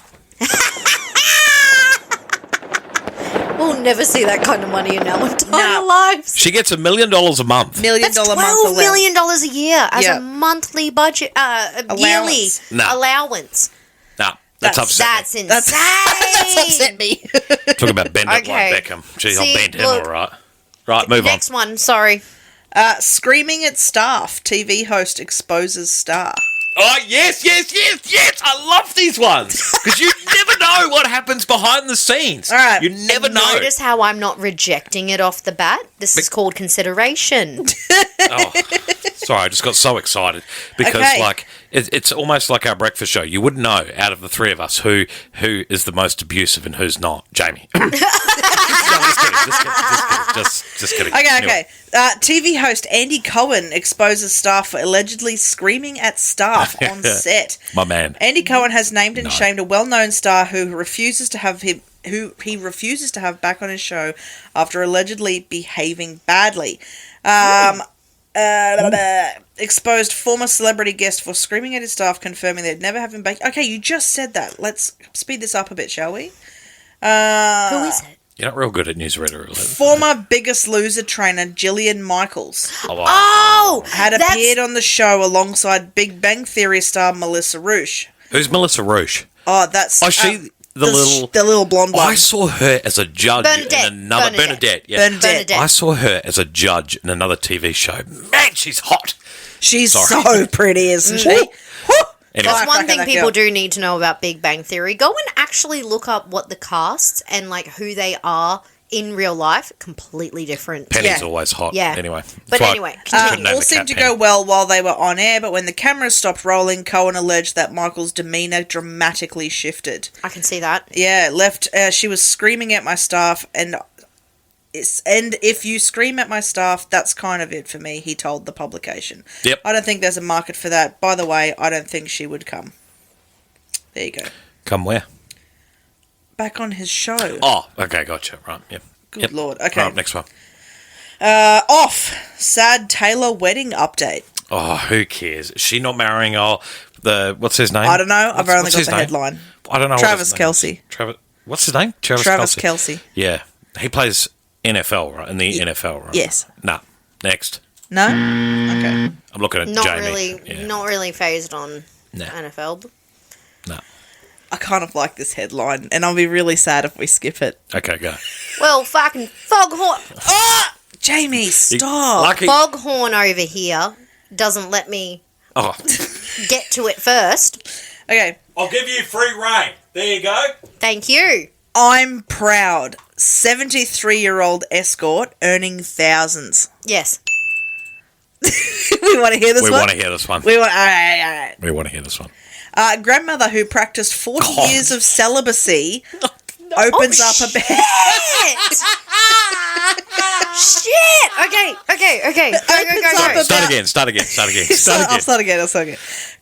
We'll never see that kind of money in our entire No. lives. She gets $1 million a month. $1 That's million month $12 allowance. million a year as Yeah. a monthly budget, yearly No. allowance. Nah, that's upsetting. That's insane. That's upset me. Talking about bend it Okay. like Beckham. Gee, See, I'll bend him look. all right. Right, move on. Next one. Sorry. Screaming at staff. TV host exposes star. Oh, yes. I love these ones. Because you never know what happens behind the scenes. All right. You never know. Notice how I'm not rejecting it off the bat. This is called consideration. Oh, sorry, I just got so excited. Because, Okay. like, it's almost like our breakfast show. You wouldn't know, out of the three of us, who is the most abusive and who's not. Jamie. No, just kidding. Okay. Anyway. TV host Andy Cohen exposes staff for allegedly screaming at staff on set. My man. Andy Cohen has named and shamed a well-known star who he refuses to have back on his show after allegedly behaving badly. Exposed former celebrity guest for screaming at his staff, confirming they'd never have him back. Okay, you just said that. Let's speed this up a bit, shall we? Who is it? You're not real good at newsreader. Former Biggest Loser trainer Gillian Michaels Oh, wow. Oh, had appeared on the show alongside Big Bang Theory star Melissa Roosh. Who's Melissa Roosh? Oh, that's... Oh, she the little blonde one. I saw her as a judge Bernadette. in another... Bernadette, yeah. Bernadette. I saw her as a judge in another TV show. Man, she's hot. She's Sorry. so pretty, isn't she? Anyway. That's one thing that people girl. do need to know about Big Bang Theory. Go and actually look up what the casts and like who they are in real life. Completely different. Penny's Yeah. always hot. Yeah. Anyway. But That's why anyway, I couldn't continue. name All the seemed cat to Penny. go well while they were on air, but when the cameras stopped rolling, Cohen alleged that Michael's demeanour dramatically shifted. I can see that. Yeah, she was screaming at my staff, and if you scream at my staff, that's kind of it for me, he told the publication. Yep. I don't think there's a market for that. By the way, I don't think she would come. There you go. Come where? Back on his show. Oh, okay, gotcha. Right, yep. Good Yep. Lord. Okay. Right, next one. Off. Sad Taylor wedding update. Oh, who cares? Is she not marrying what's his name? I don't know. I've only What's got his the name? headline. I don't know. Travis Kelce. What's his name? Travis Kelce. Yeah. He plays NFL, right? In the NFL, right? Yes. Nah. Next. No? Okay. I'm looking at Not Jamie. really, Yeah. not really phased on Nah. NFL. Nah. I kind of like this headline, and I'll be really sad if we skip it. Okay, go. Well, fucking foghorn. Ah! Jamie, stop. Lucky. Foghorn over here doesn't let me Oh. get to it first. Okay. I'll give you free reign. There you go. Thank you. I'm proud. 73-year-old escort earning thousands. Yes. We want to hear this We one? want to hear this one. All right. We want to hear this one. Grandmother who practiced 40 God. years of celibacy opens up a bed. Shit. Okay. Go. Start again. I'll start again.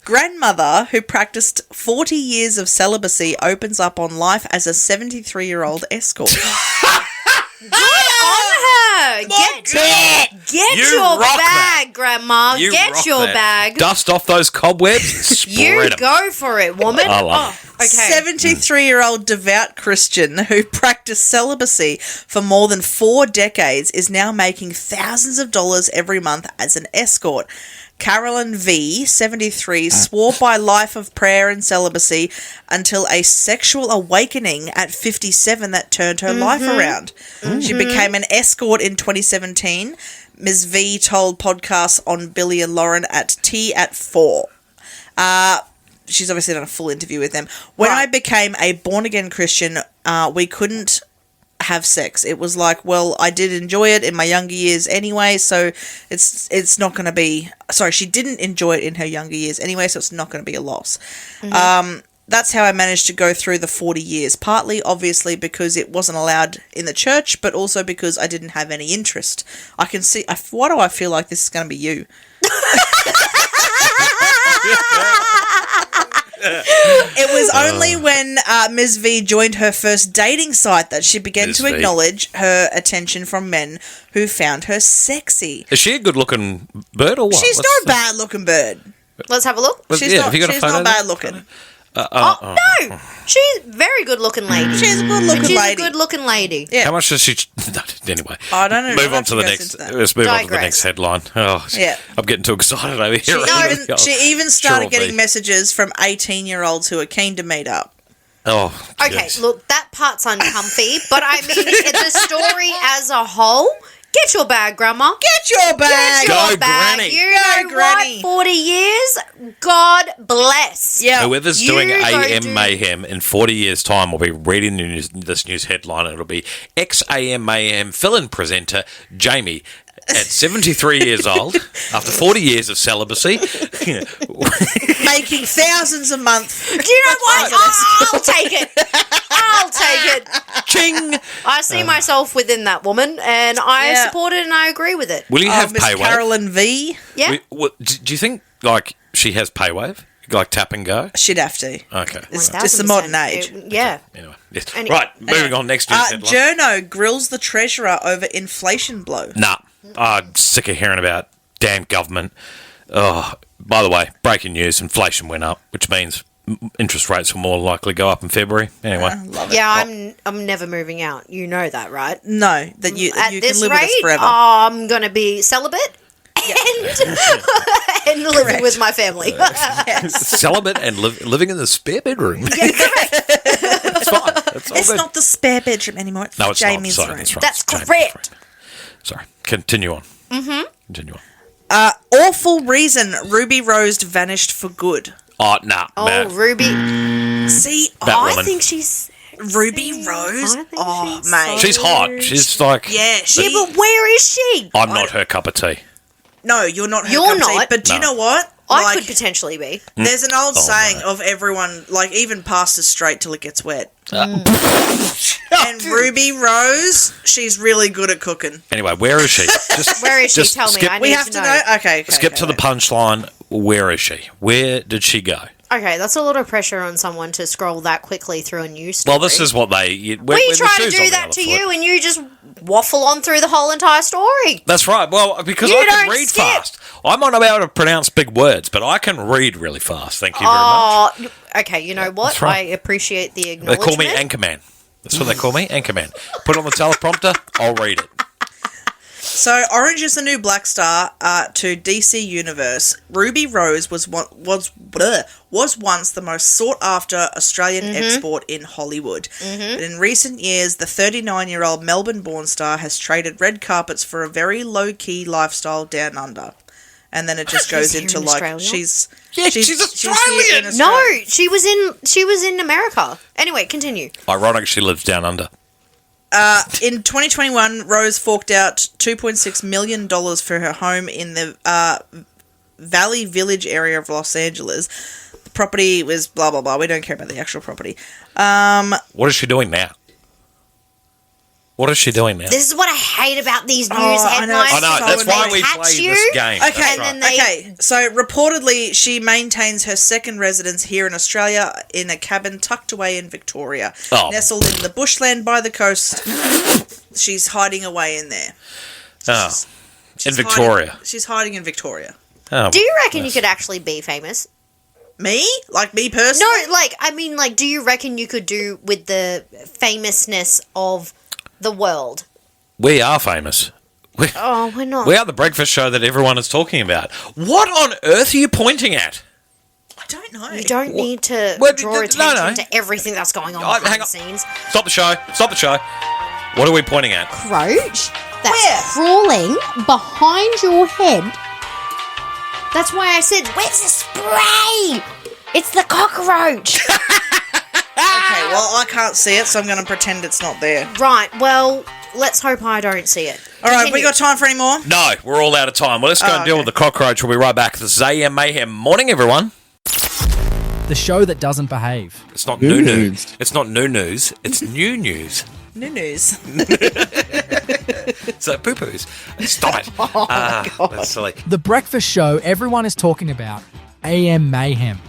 Grandmother who practiced 40 years of celibacy opens up on life as a 73-year-old escort. Good on her. Get You your rock bag, that. Grandma. You Get rock your that. bag. Dust off those cobwebs and spread You 'em. go for it, woman. I love Okay. 73-year-old devout Christian who practiced celibacy for more than 4 decades is now making thousands of dollars every month as an escort. Carolyn V, 73, swore by life of prayer and celibacy until a sexual awakening at 57 that turned her life around. She became an escort in 2017. Ms. V told podcasts on Billy and Lauren at Tea at 4. She's obviously done a full interview with them. When I became a born-again Christian, we couldn't have sex. It was like, well, I did enjoy it in my younger years anyway, so it's not going to be... Sorry, she didn't enjoy it in her younger years anyway, so it's not going to be a loss. That's how I managed to go through the 40 years. Partly, obviously, because it wasn't allowed in the church, but also because I didn't have any interest. I can see... Why do I feel like this is going to be you? It was only when Ms. V joined her first dating site that she began Ms. to V. acknowledge her attention from men who found her sexy. Is she a good-looking bird or what? She's not a bad-looking bird. Let's have a look. She's have you got a she's photo not of that? bad-looking. No, she's a very good-looking lady. She's a good-looking She's lady. a good-looking lady. Yeah. How much does she... Anyway. I don't know. Move I'll on to the have to go next... into that. Let's move on to the Digress. next headline. Oh, Yeah. I'm getting too excited over here. She even started Sure, getting V. messages from 18-year-olds who are keen to meet up. Oh, Okay, jeez. look, that part's uncomfy, but I mean, the story as a whole, get your bag, Grandma. Get your bag! Get your Go, bag. Granny. You Go, know Granny. what? 40 years, God bless. Yeah. Whoever's You doing go AM do- Mayhem in 40 years' time will be reading this news headline, and it'll be ex-AM Mayhem fill-in presenter Jamie at 73 years old, after 40 years of celibacy. Making thousands a month. Do you know what? I'll take it. I'll take it. Ching! I see myself within that woman, and I Yeah. support it, and I agree with it. Will you have Miss pay wave? Carolyn V. Yeah. Do you think, like, she has pay wave? Like tap and go? She'd have to. Okay. It's 1000%. just the modern age. Yeah. Anyway, yes. Any- Right, moving on. Next news headline. Journo grills the treasurer over inflation blow. Nah, I'm sick of hearing about damn government. Oh, by the way, breaking news: inflation went up, which means interest rates will more likely go up in February. Anyway, Love it. Yeah, I'm never moving out. You know that, right? No, that you At you this can live rate, with us forever. I'm going to be celibate and living with my family. celibate and living in the spare bedroom. It's fine. It's all It's good. not the spare bedroom anymore. It's No, it's Jamie's not. Sorry, room. that's right. That's It's Jamie's correct. room. Sorry. Continue on. Continue on. Awful reason Ruby Rose vanished for good. Oh, nah. Oh, man. Ruby. See, That I woman. think she's... Ruby Rose. I think Oh, she's mate. She's hot. She's like... Yeah, she. Yeah, but where is she? I'm not her cup of tea. No, you're not. Her You're cup of tea, not. But do you No. know what? I Like, could potentially be. there's an old Oh, saying mate. of everyone, like even pastors straight till it gets wet. Uh. And Ruby Rose, she's really good at cooking. Anyway, where is she? Just Where is she? just Tell me. skip- I need We have to know. Okay. skip to the punchline. Where is she? Where did she go? Okay, that's a lot of pressure on someone to scroll that quickly through a news story. Well, this is what they... We try to do that to you, and you just waffle on through the whole entire story. That's right. Well, because You I can don't read skip. fast. I'm not able to pronounce big words, but I can read really fast. Thank you very much. Okay, you know what? That's right. I appreciate the They acknowledgement. call me Anchorman. That's what they call me, Anchorman. Put it on the teleprompter, I'll read it. So, Orange is the New Black Star to DC Universe. Ruby Rose was once the most sought-after Australian export in Hollywood. But in recent years, the 39-year-old Melbourne-born star has traded red carpets for a very low-key lifestyle down under. And then it just goes She's into here in like Australia? she's Australian. here in Australia. No, she was in America. Anyway, continue. Ironic she lives down under. In 2021, Rose forked out $2.6 million for her home in the Valley Village area of Los Angeles. The property was blah, blah, blah. We don't care about the actual property. What is she doing now? What is she doing now? This is what I hate about these news I know. headlines. I know, that's They why we catch play you, this game. Okay, That's right. and then okay. So reportedly, she maintains her second residence here in Australia in a cabin tucked away in Victoria, nestled in the bushland by the coast. She's hiding away in there. Oh, in She's Victoria. She's hiding in Victoria. Oh, Do you reckon you could actually be famous? Me? Like me personally? No, I mean, do you reckon you could do with the famousness of the world? we are famous. Oh, we're not. We are the breakfast show that everyone is talking about. What on earth are you pointing at? I don't know. You don't need to Well, draw no, attention no. to everything that's going on Hang behind on. the scenes. Stop the show. Stop the show. What are we pointing at? Cockroach that's Where? crawling behind your head. That's why I said, where's the spray? It's the cockroach. Okay, well, I can't see it, so I'm going to pretend it's not there. Right, well, let's hope I don't see it. All right, we Continue. got time for any more? No, we're all out of time. Well, let's go and deal okay. with the cockroach. We'll be right back. This is AM Mayhem. Morning, everyone. The show that doesn't behave. It's not new news. It's not new news. It's new news. New news. So poo-poos. Stop it. That's silly. The breakfast show everyone is talking about. AM Mayhem.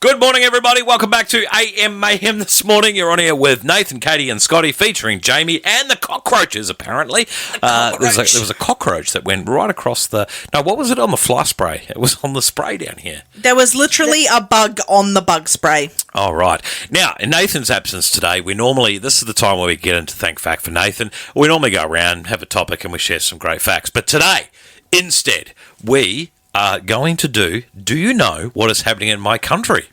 Good morning, everybody. Welcome back to AM Mayhem this morning. You're on here with Nathan, Kaite, and Scotty, featuring Jamie and the cockroaches, apparently. There was a cockroach that went right across the... No, what was it on the fly spray? It was on the spray down here. There was literally a bug on the bug spray. All right. Now, in Nathan's absence today, this is the time where we get into Thank Fact for Nathan. We normally go around, have a topic, and we share some great facts. But today, instead, we are going to do you know what is happening in my country?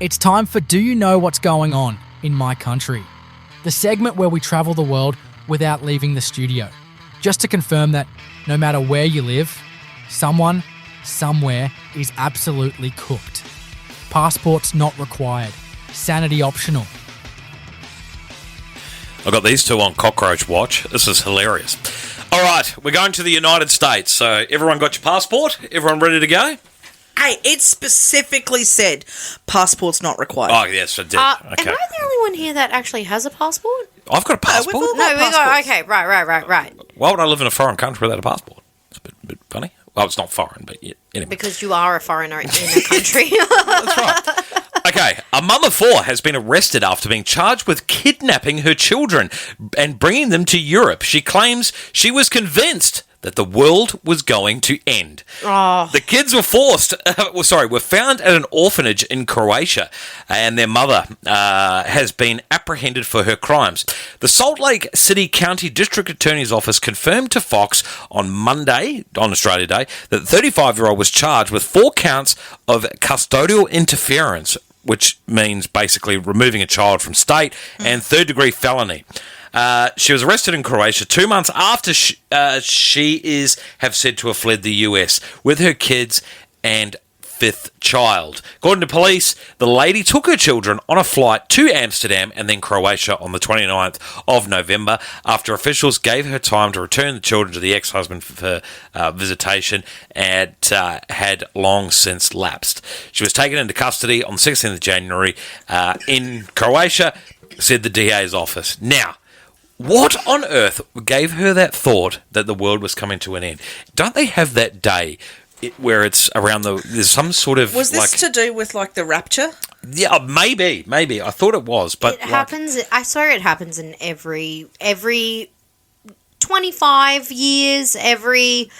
It's time for Do You Know What's Going On in My Country? The segment where we travel the world without leaving the studio. Just to confirm that no matter where you live, someone, somewhere is absolutely cooked. Passports not required. Sanity optional. I've got these two on Cockroach Watch. This is hilarious. All right, we're going to the United States. So everyone got your passport? Everyone ready to go? Hey, it specifically said passport's not required. Oh, yes, I did. Am Okay. I the only one here that actually has a passport? I've got a passport. we've all No, we got... passports. Okay, right. Why would I live in a foreign country without a passport? It's a bit funny. Well, it's not foreign, but yeah, anyway. Because you are a foreigner in a country. That's right. Okay, a mum of four has been arrested after being charged with kidnapping her children and bringing them to Europe. She claims she was convinced that the world was going to end. Oh. The kids were were found at an orphanage in Croatia, and their mother has been apprehended for her crimes. The Salt Lake City County District Attorney's Office confirmed to Fox on Monday, on Australia Day, that the 35-year-old was charged with 4 counts of custodial interference, which means basically removing a child from state, and third-degree felony. She was arrested in Croatia 2 months after she is said to have fled the US with her kids and 5th child. According to police, the lady took her children on a flight to Amsterdam and then Croatia on the 29th of November after officials gave her time to return the children to the ex-husband for visitation and had long since lapsed. She was taken into custody on the 16th of January in Croatia, said the DA's office. Now, what on earth gave her that thought that the world was coming to an end? Don't they have that day where it's around there's some sort of Was this to do with like the rapture? Yeah, maybe. I thought it was, but It happens. I swear it happens in every 25 years, every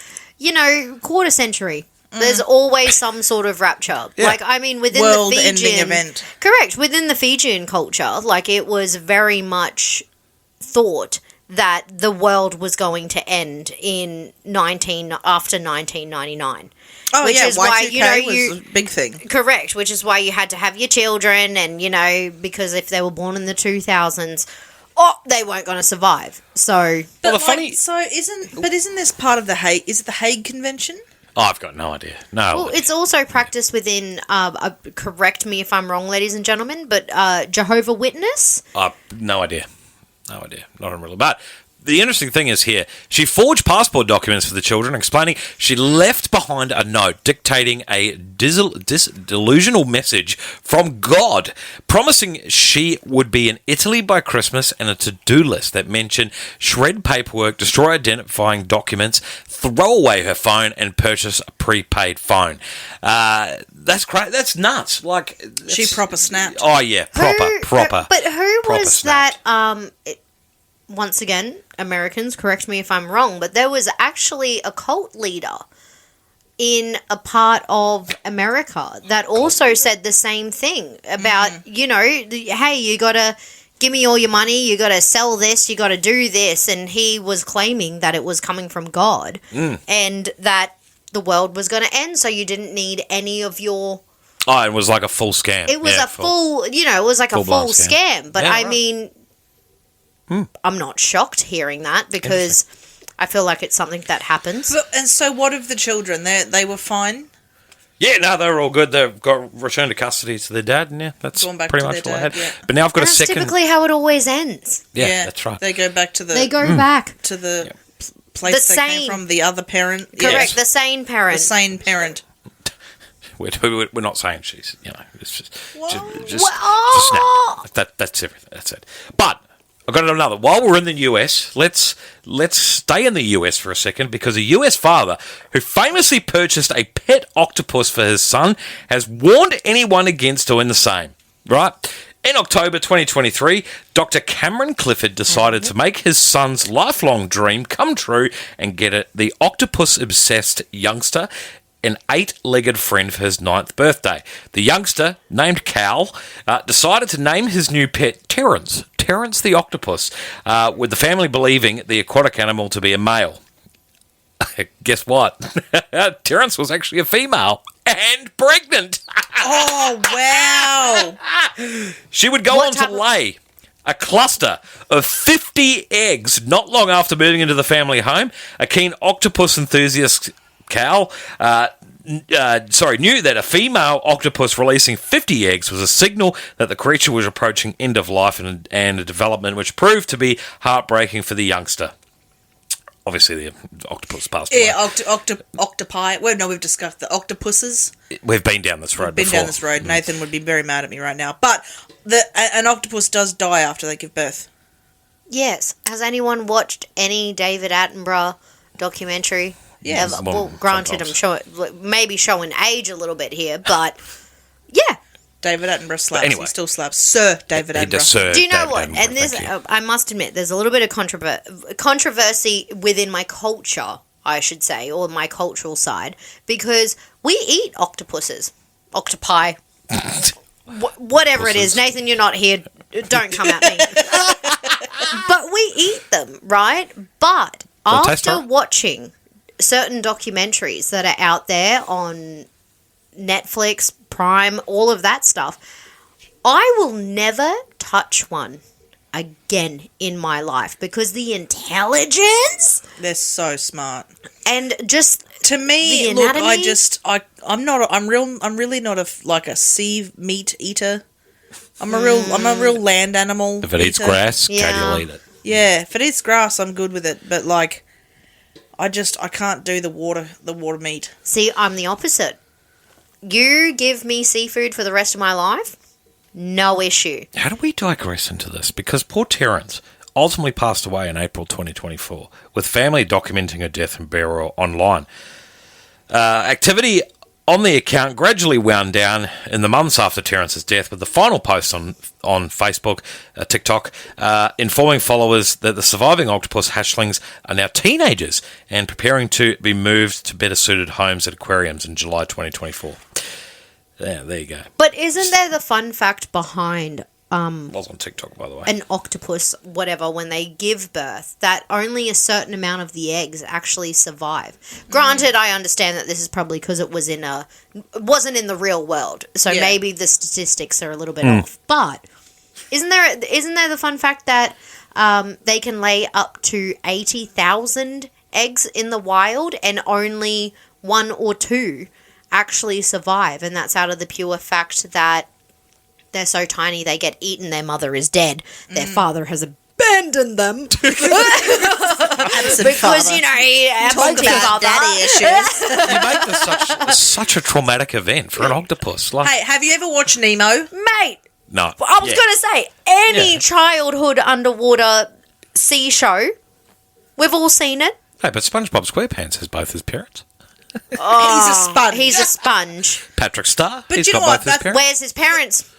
quarter century. There's always some sort of rapture. Yeah. Like, I mean, within World-ending the Fijian event. Correct. Within the Fijian culture, like, it was very much thought that the world was going to end after 1999. Oh, which yeah, is why, Y2K was a big thing. Correct, which is why you had to have your children, and because if they were born in the 2000s, they weren't going to survive. So, isn't this part of the Hague? Is it the Hague Convention? Oh, I've got no idea. Well, it's also practiced within. Correct me if I'm wrong, ladies and gentlemen, but Jehovah Witness. No idea. Not really. But the interesting thing is here, she forged passport documents for the children, explaining she left behind a note dictating a delusional message from God, promising she would be in Italy by Christmas, and a to-do list that mentioned shred paperwork, destroy identifying documents, throw away her phone, and purchase a prepaid phone. That's great. That's nuts. Like, she proper snapped. Oh yeah, proper. But who was snapped. that? Once again, Americans, correct me if I'm wrong, but there was actually a cult leader in a part of America that also said the same thing about, hey, you got to give me all your money, you got to sell this, you got to do this. And he was claiming that it was coming from God and that the world was going to end, so you didn't need any of your... Oh, it was like a full scam. It was it was like a full scam. But right. mean... I'm not shocked hearing that because I feel like it's something that happens. And so what of the children? They were fine? Yeah, no, they were all good. They've got returned to custody to their dad, and that's pretty much all I had. Yeah. But now I've got That's a second... typically how it always ends. Yeah, that's right. They go back to the... They go back. To the place they came from, the other parent. Correct, Yes. the sane parent. The sane parent. We're not saying she's, it's just Oh! snap. That's everything. That's it. But... I've got another. While we're in the US, let's stay in the US for a second, because a US father who famously purchased a pet octopus for his son has warned anyone against doing the same. Right? In October 2023, Dr. Cameron Clifford decided to make his son's lifelong dream come true and get the octopus-obsessed youngster an 8-legged friend for his 9th birthday. The youngster, named Cal, decided to name his new pet Terrence the octopus, with the family believing the aquatic animal to be a male. Guess what? Terrence was actually a female and pregnant. Oh, wow. She would go on to lay a cluster of 50 eggs not long after moving into the family home. A keen octopus enthusiast, Cal, knew that a female octopus releasing 50 eggs was a signal that the creature was approaching end of life and a development which proved to be heartbreaking for the youngster. Obviously, the octopus passed away. Yeah, octopi. Well, no, we've discussed the octopuses. We've been down this road before. Down this road. Nathan would be very mad at me right now. But an octopus does die after they give birth. Yes. Has anyone watched any David Attenborough documentary? Yes. Well, granted, I'm maybe showing age a little bit here, but yeah. David Attenborough slaps. Anyway. He still slaps. Sir David Attenborough. Do you know what? And this, I must admit, there's a little bit of controversy within my culture, I should say, or my cultural side, because we eat octopuses. Octopi. Whatever it is. Nathan, you're not here. Don't come at me. But we eat them, right? But after watching certain documentaries that are out there on Netflix, Prime, all of that stuff, I will never touch one again in my life because the intelligence, they're so smart, and just to me, look, I'm really not a sea meat eater. I'm a real land animal. If it eats grass, Katie will eat it. Yeah, if it eats grass, I'm good with it. But I can't do the water meat. See, I'm the opposite. You give me seafood for the rest of my life, no issue. How do we digress into this? Because poor Terrence ultimately passed away in April 2024, with family documenting her death and burial online. Activity on the account gradually wound down in the months after Terence's death, with the final post on Facebook, TikTok, informing followers that the surviving octopus hatchlings are now teenagers and preparing to be moved to better suited homes at aquariums in July 2024. Yeah, there you go. But isn't there the fun fact behind Was on TikTok, by the way. an octopus, whatever, when they give birth, that only a certain amount of the eggs actually survive? Granted, I understand that this is probably because it wasn't in the real world, so maybe the statistics are a little bit off. But isn't there the fun fact that they can lay up to 80,000 eggs in the wild and only 1 or 2 actually survive, and that's out of the pure fact that they're so tiny they get eaten, their mother is dead, their father has abandoned them. Because, you know, Talk about daddy issues. You make this such a traumatic event for an octopus. Like, Hey, have you ever watched Nemo? Mate, no. I was going to say, any childhood underwater sea show, we've all seen it. Hey, but SpongeBob SquarePants has both his parents. He's a sponge. He's a sponge. Patrick Star, But he's you got know what, both his parents. Where's his parents?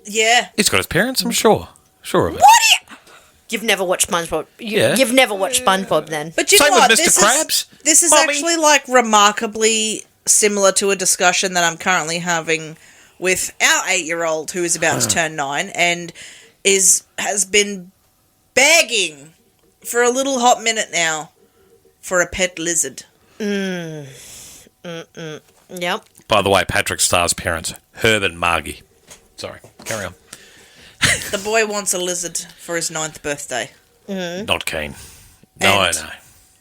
Yeah. He's got his parents, I'm sure. Sure of it. You've never watched SpongeBob. Yeah. You've never watched SpongeBob then. But you Same know with what? Mr. Krabs. This is Mommy. actually like remarkably similar to a discussion that I'm currently having with our 8-year-old who is about to turn 9 and has been begging for a little hot minute now for a pet lizard. Yep. By the way, Patrick Starr's parents, Herb and Margie. Sorry, carry on. The boy wants a lizard for his 9th birthday. Not keen. No, And- no.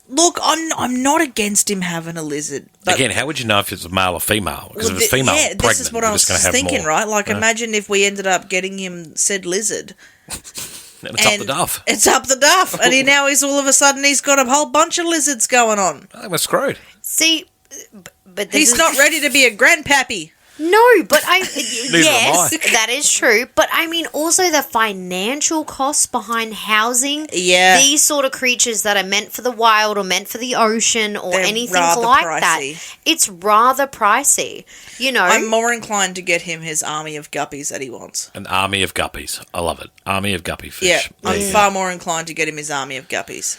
Look, I'm not against him having a lizard. But Again, how would you know if it's male or female? Because if it's female, yeah, pregnant, this is what you're I was just gonna have thinking, more. right? Like, imagine if we ended up getting him said lizard. And it's up the duff. It's up the duff. And he's all of a sudden, he's got a whole bunch of lizards going on. I think we're screwed. See, but this He's is- not ready to be a grandpappy. No, but Neither yes, am that is true. But I mean, also the financial costs behind housing these sort of creatures that are meant for the wild or meant for the ocean or They're anything rather like pricey. that. It's rather pricey. You know, I'm more inclined to get him his army of guppies that he wants. An army of guppies. I love it. Army of guppy fish. Yeah, There I'm you go. far more inclined to get him his army of guppies.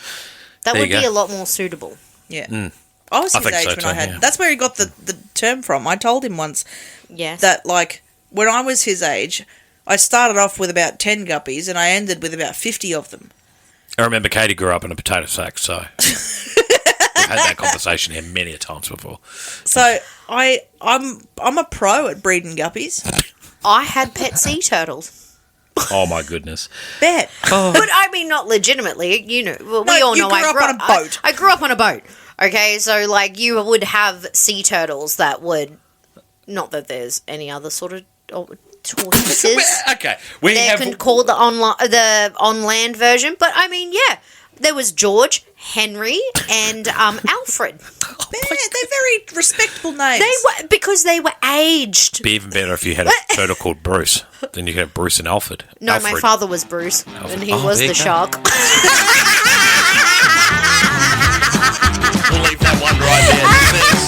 that there would you be go. a lot more suitable. Yeah. I was I his think age so when too, I had... yeah. That's where he got the term from. I told him once Yes. that, like, when I was his age, I started off with about 10 guppies and I ended with about 50 of them. I remember Katie grew up in a potato sack, so we've had that conversation here many a times before. So I'm a pro at breeding guppies. I had pet sea turtles. Oh my goodness. Bet. But I mean, not legitimately. You know, well, we No, all you know grew I up grew on a boat. I grew up on a boat. Okay, so like you would have sea turtles that would, not that there's any other sort of tortoises. Okay, we They're have called the on land version, but I mean, yeah, there was George, Henry, and Alfred. They're very respectable names. They were because they were aged. be even better if you had a turtle called Bruce. Then you could have Bruce and Alfred. No, Alfred. my father was Bruce, and he Oh, was there the you go. shark. We'll leave that one right there. This is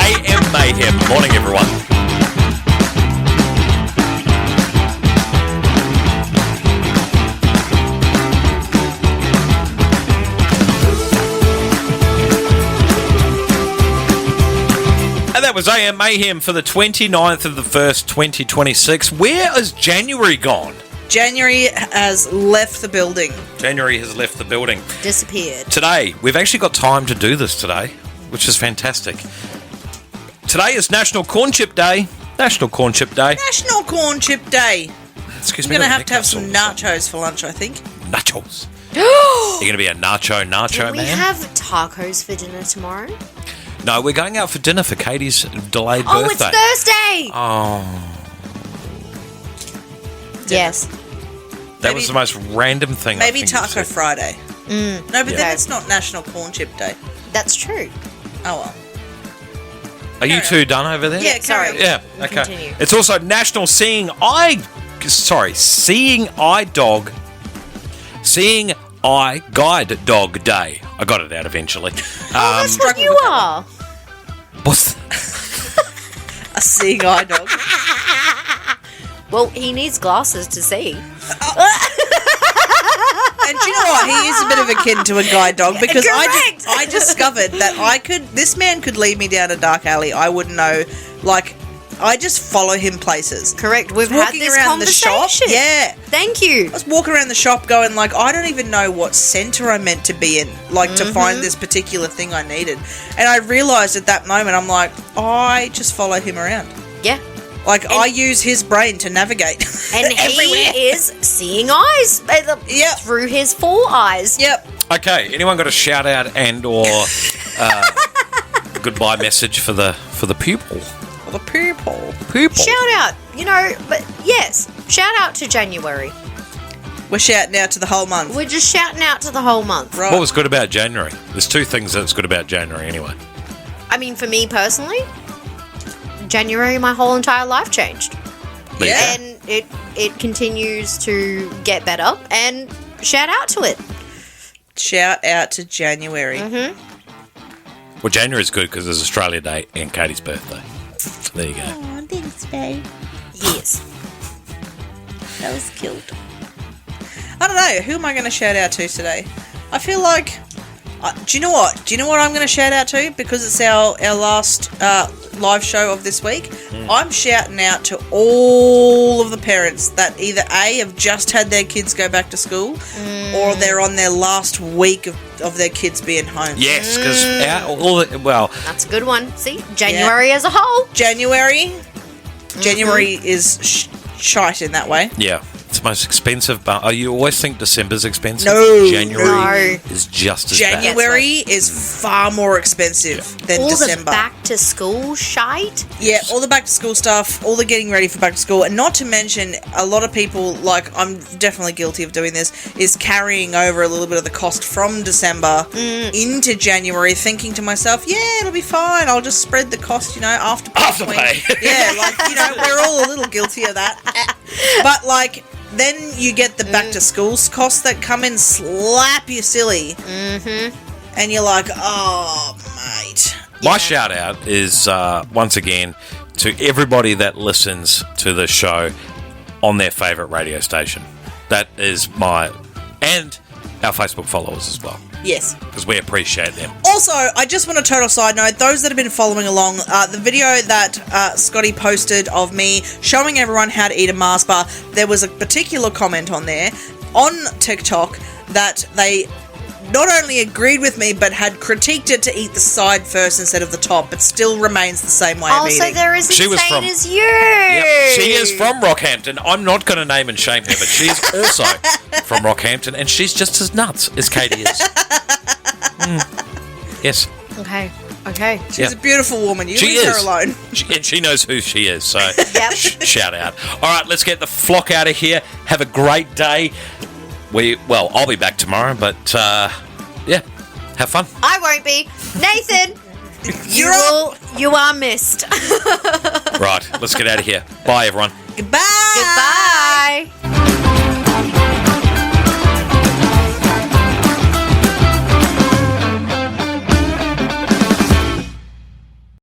AM Mayhem. Morning, everyone. And that was AM Mayhem for the 29th of the 1st, 2026. Where has January gone? January has left the building. January has left the building. Disappeared. Today, we've actually got time to do this today, which is fantastic. Today is National Corn Chip Day. National Corn Chip Day. National Corn Chip Day. Excuse I'm me. going to got have to have hiccups some all of a sudden. nachos for lunch, I think. Nachos. You're going to be a nacho Can we man? have tacos for dinner tomorrow? No, we're going out for dinner for Katie's delayed Oh, birthday. it's Thursday! Oh, Yes. that was the most random thing. I Maybe think you Taco said. Friday. No, but Yeah. then it's not National Corn Chip Day. That's true. Oh, well. Are you two done over there? Yeah, Sorry. carry on. Yeah. You Okay. continue. It's also National Seeing Eye Guide Dog Day. I got it out eventually. Oh, that's what you are. What's A seeing eye dog. Well, he needs glasses to see. And do you know what? He is a bit of akin to a guide dog because I discovered that this man could lead me down a dark alley. I wouldn't know. Like, I just follow him places. Correct. We've had Walking this around the shop. conversation. Yeah. Thank you. I was walking around the shop going like, I don't even know what centre I'm meant to be in, like to find this particular thing I needed. And I realised at that moment, I'm like, I just follow him around. Yeah. Like, I use his brain to navigate. And he is seeing eyes through his 4 eyes. Yep. Okay, anyone got a shout out and or goodbye message for the pupil? For the pupil. Shout out, but yes, shout out to January. We're shouting out to the whole month. We're just shouting out to the whole month. Right. What was good about January? There's 2 things that's good about January anyway. I mean, for me personally, January, my whole entire life changed. Yeah. And it continues to get better, and shout out to it. Shout out to January. Well, January's good because it's Australia Day and Katie's birthday. There you go. Oh, thanks, babe. Yes. That was cute. I don't know. Who am I going to shout out to today? I feel like... do you know what? Do you know what I'm going to shout out to? Because it's our last live show of this week. I'm shouting out to all of the parents that either A, have just had their kids go back to school or they're on their last week of their kids being home. Yes, because that's a good one. See, January as a whole. January is shite in that way. Yeah. It's most expensive, but you always think December's expensive. No, January is just as bad. January is far more expensive than all December. The back to school shite. Yeah, all the back to school stuff, all the getting ready for back to school, and not to mention a lot of people, like I'm definitely guilty of doing this, is carrying over a little bit of the cost from December into January, thinking to myself, yeah, it'll be fine. I'll just spread the cost, after pay. Yeah, we're all a little guilty of that. But then you get the back to school costs that come in, slap you silly, and you're like, oh, mate. My shout out is once again to everybody that listens to the show on their favourite radio station. That is and our Facebook followers as well. Yes. Because we appreciate them. Also, I just want a total side note, those that have been following along, the video that Scotty posted of me showing everyone how to eat a Mars bar, there was a particular comment on there on TikTok that they not only agreed with me, but had critiqued it to eat the side first instead of the top, but still remains the same way of eating. Also, they're as insane as you. Yep, she is from Rockhampton. I'm not going to name and shame her, but she's also from Rockhampton, and she's just as nuts as Katie is. Yes. Okay. She's a beautiful woman. You leave her alone. She knows who she is, so shout out. All right, let's get the flock out of here. Have a great day. I'll be back tomorrow, but have fun. I won't be. Nathan, you are missed. Right, let's get out of here. Bye, everyone. Goodbye.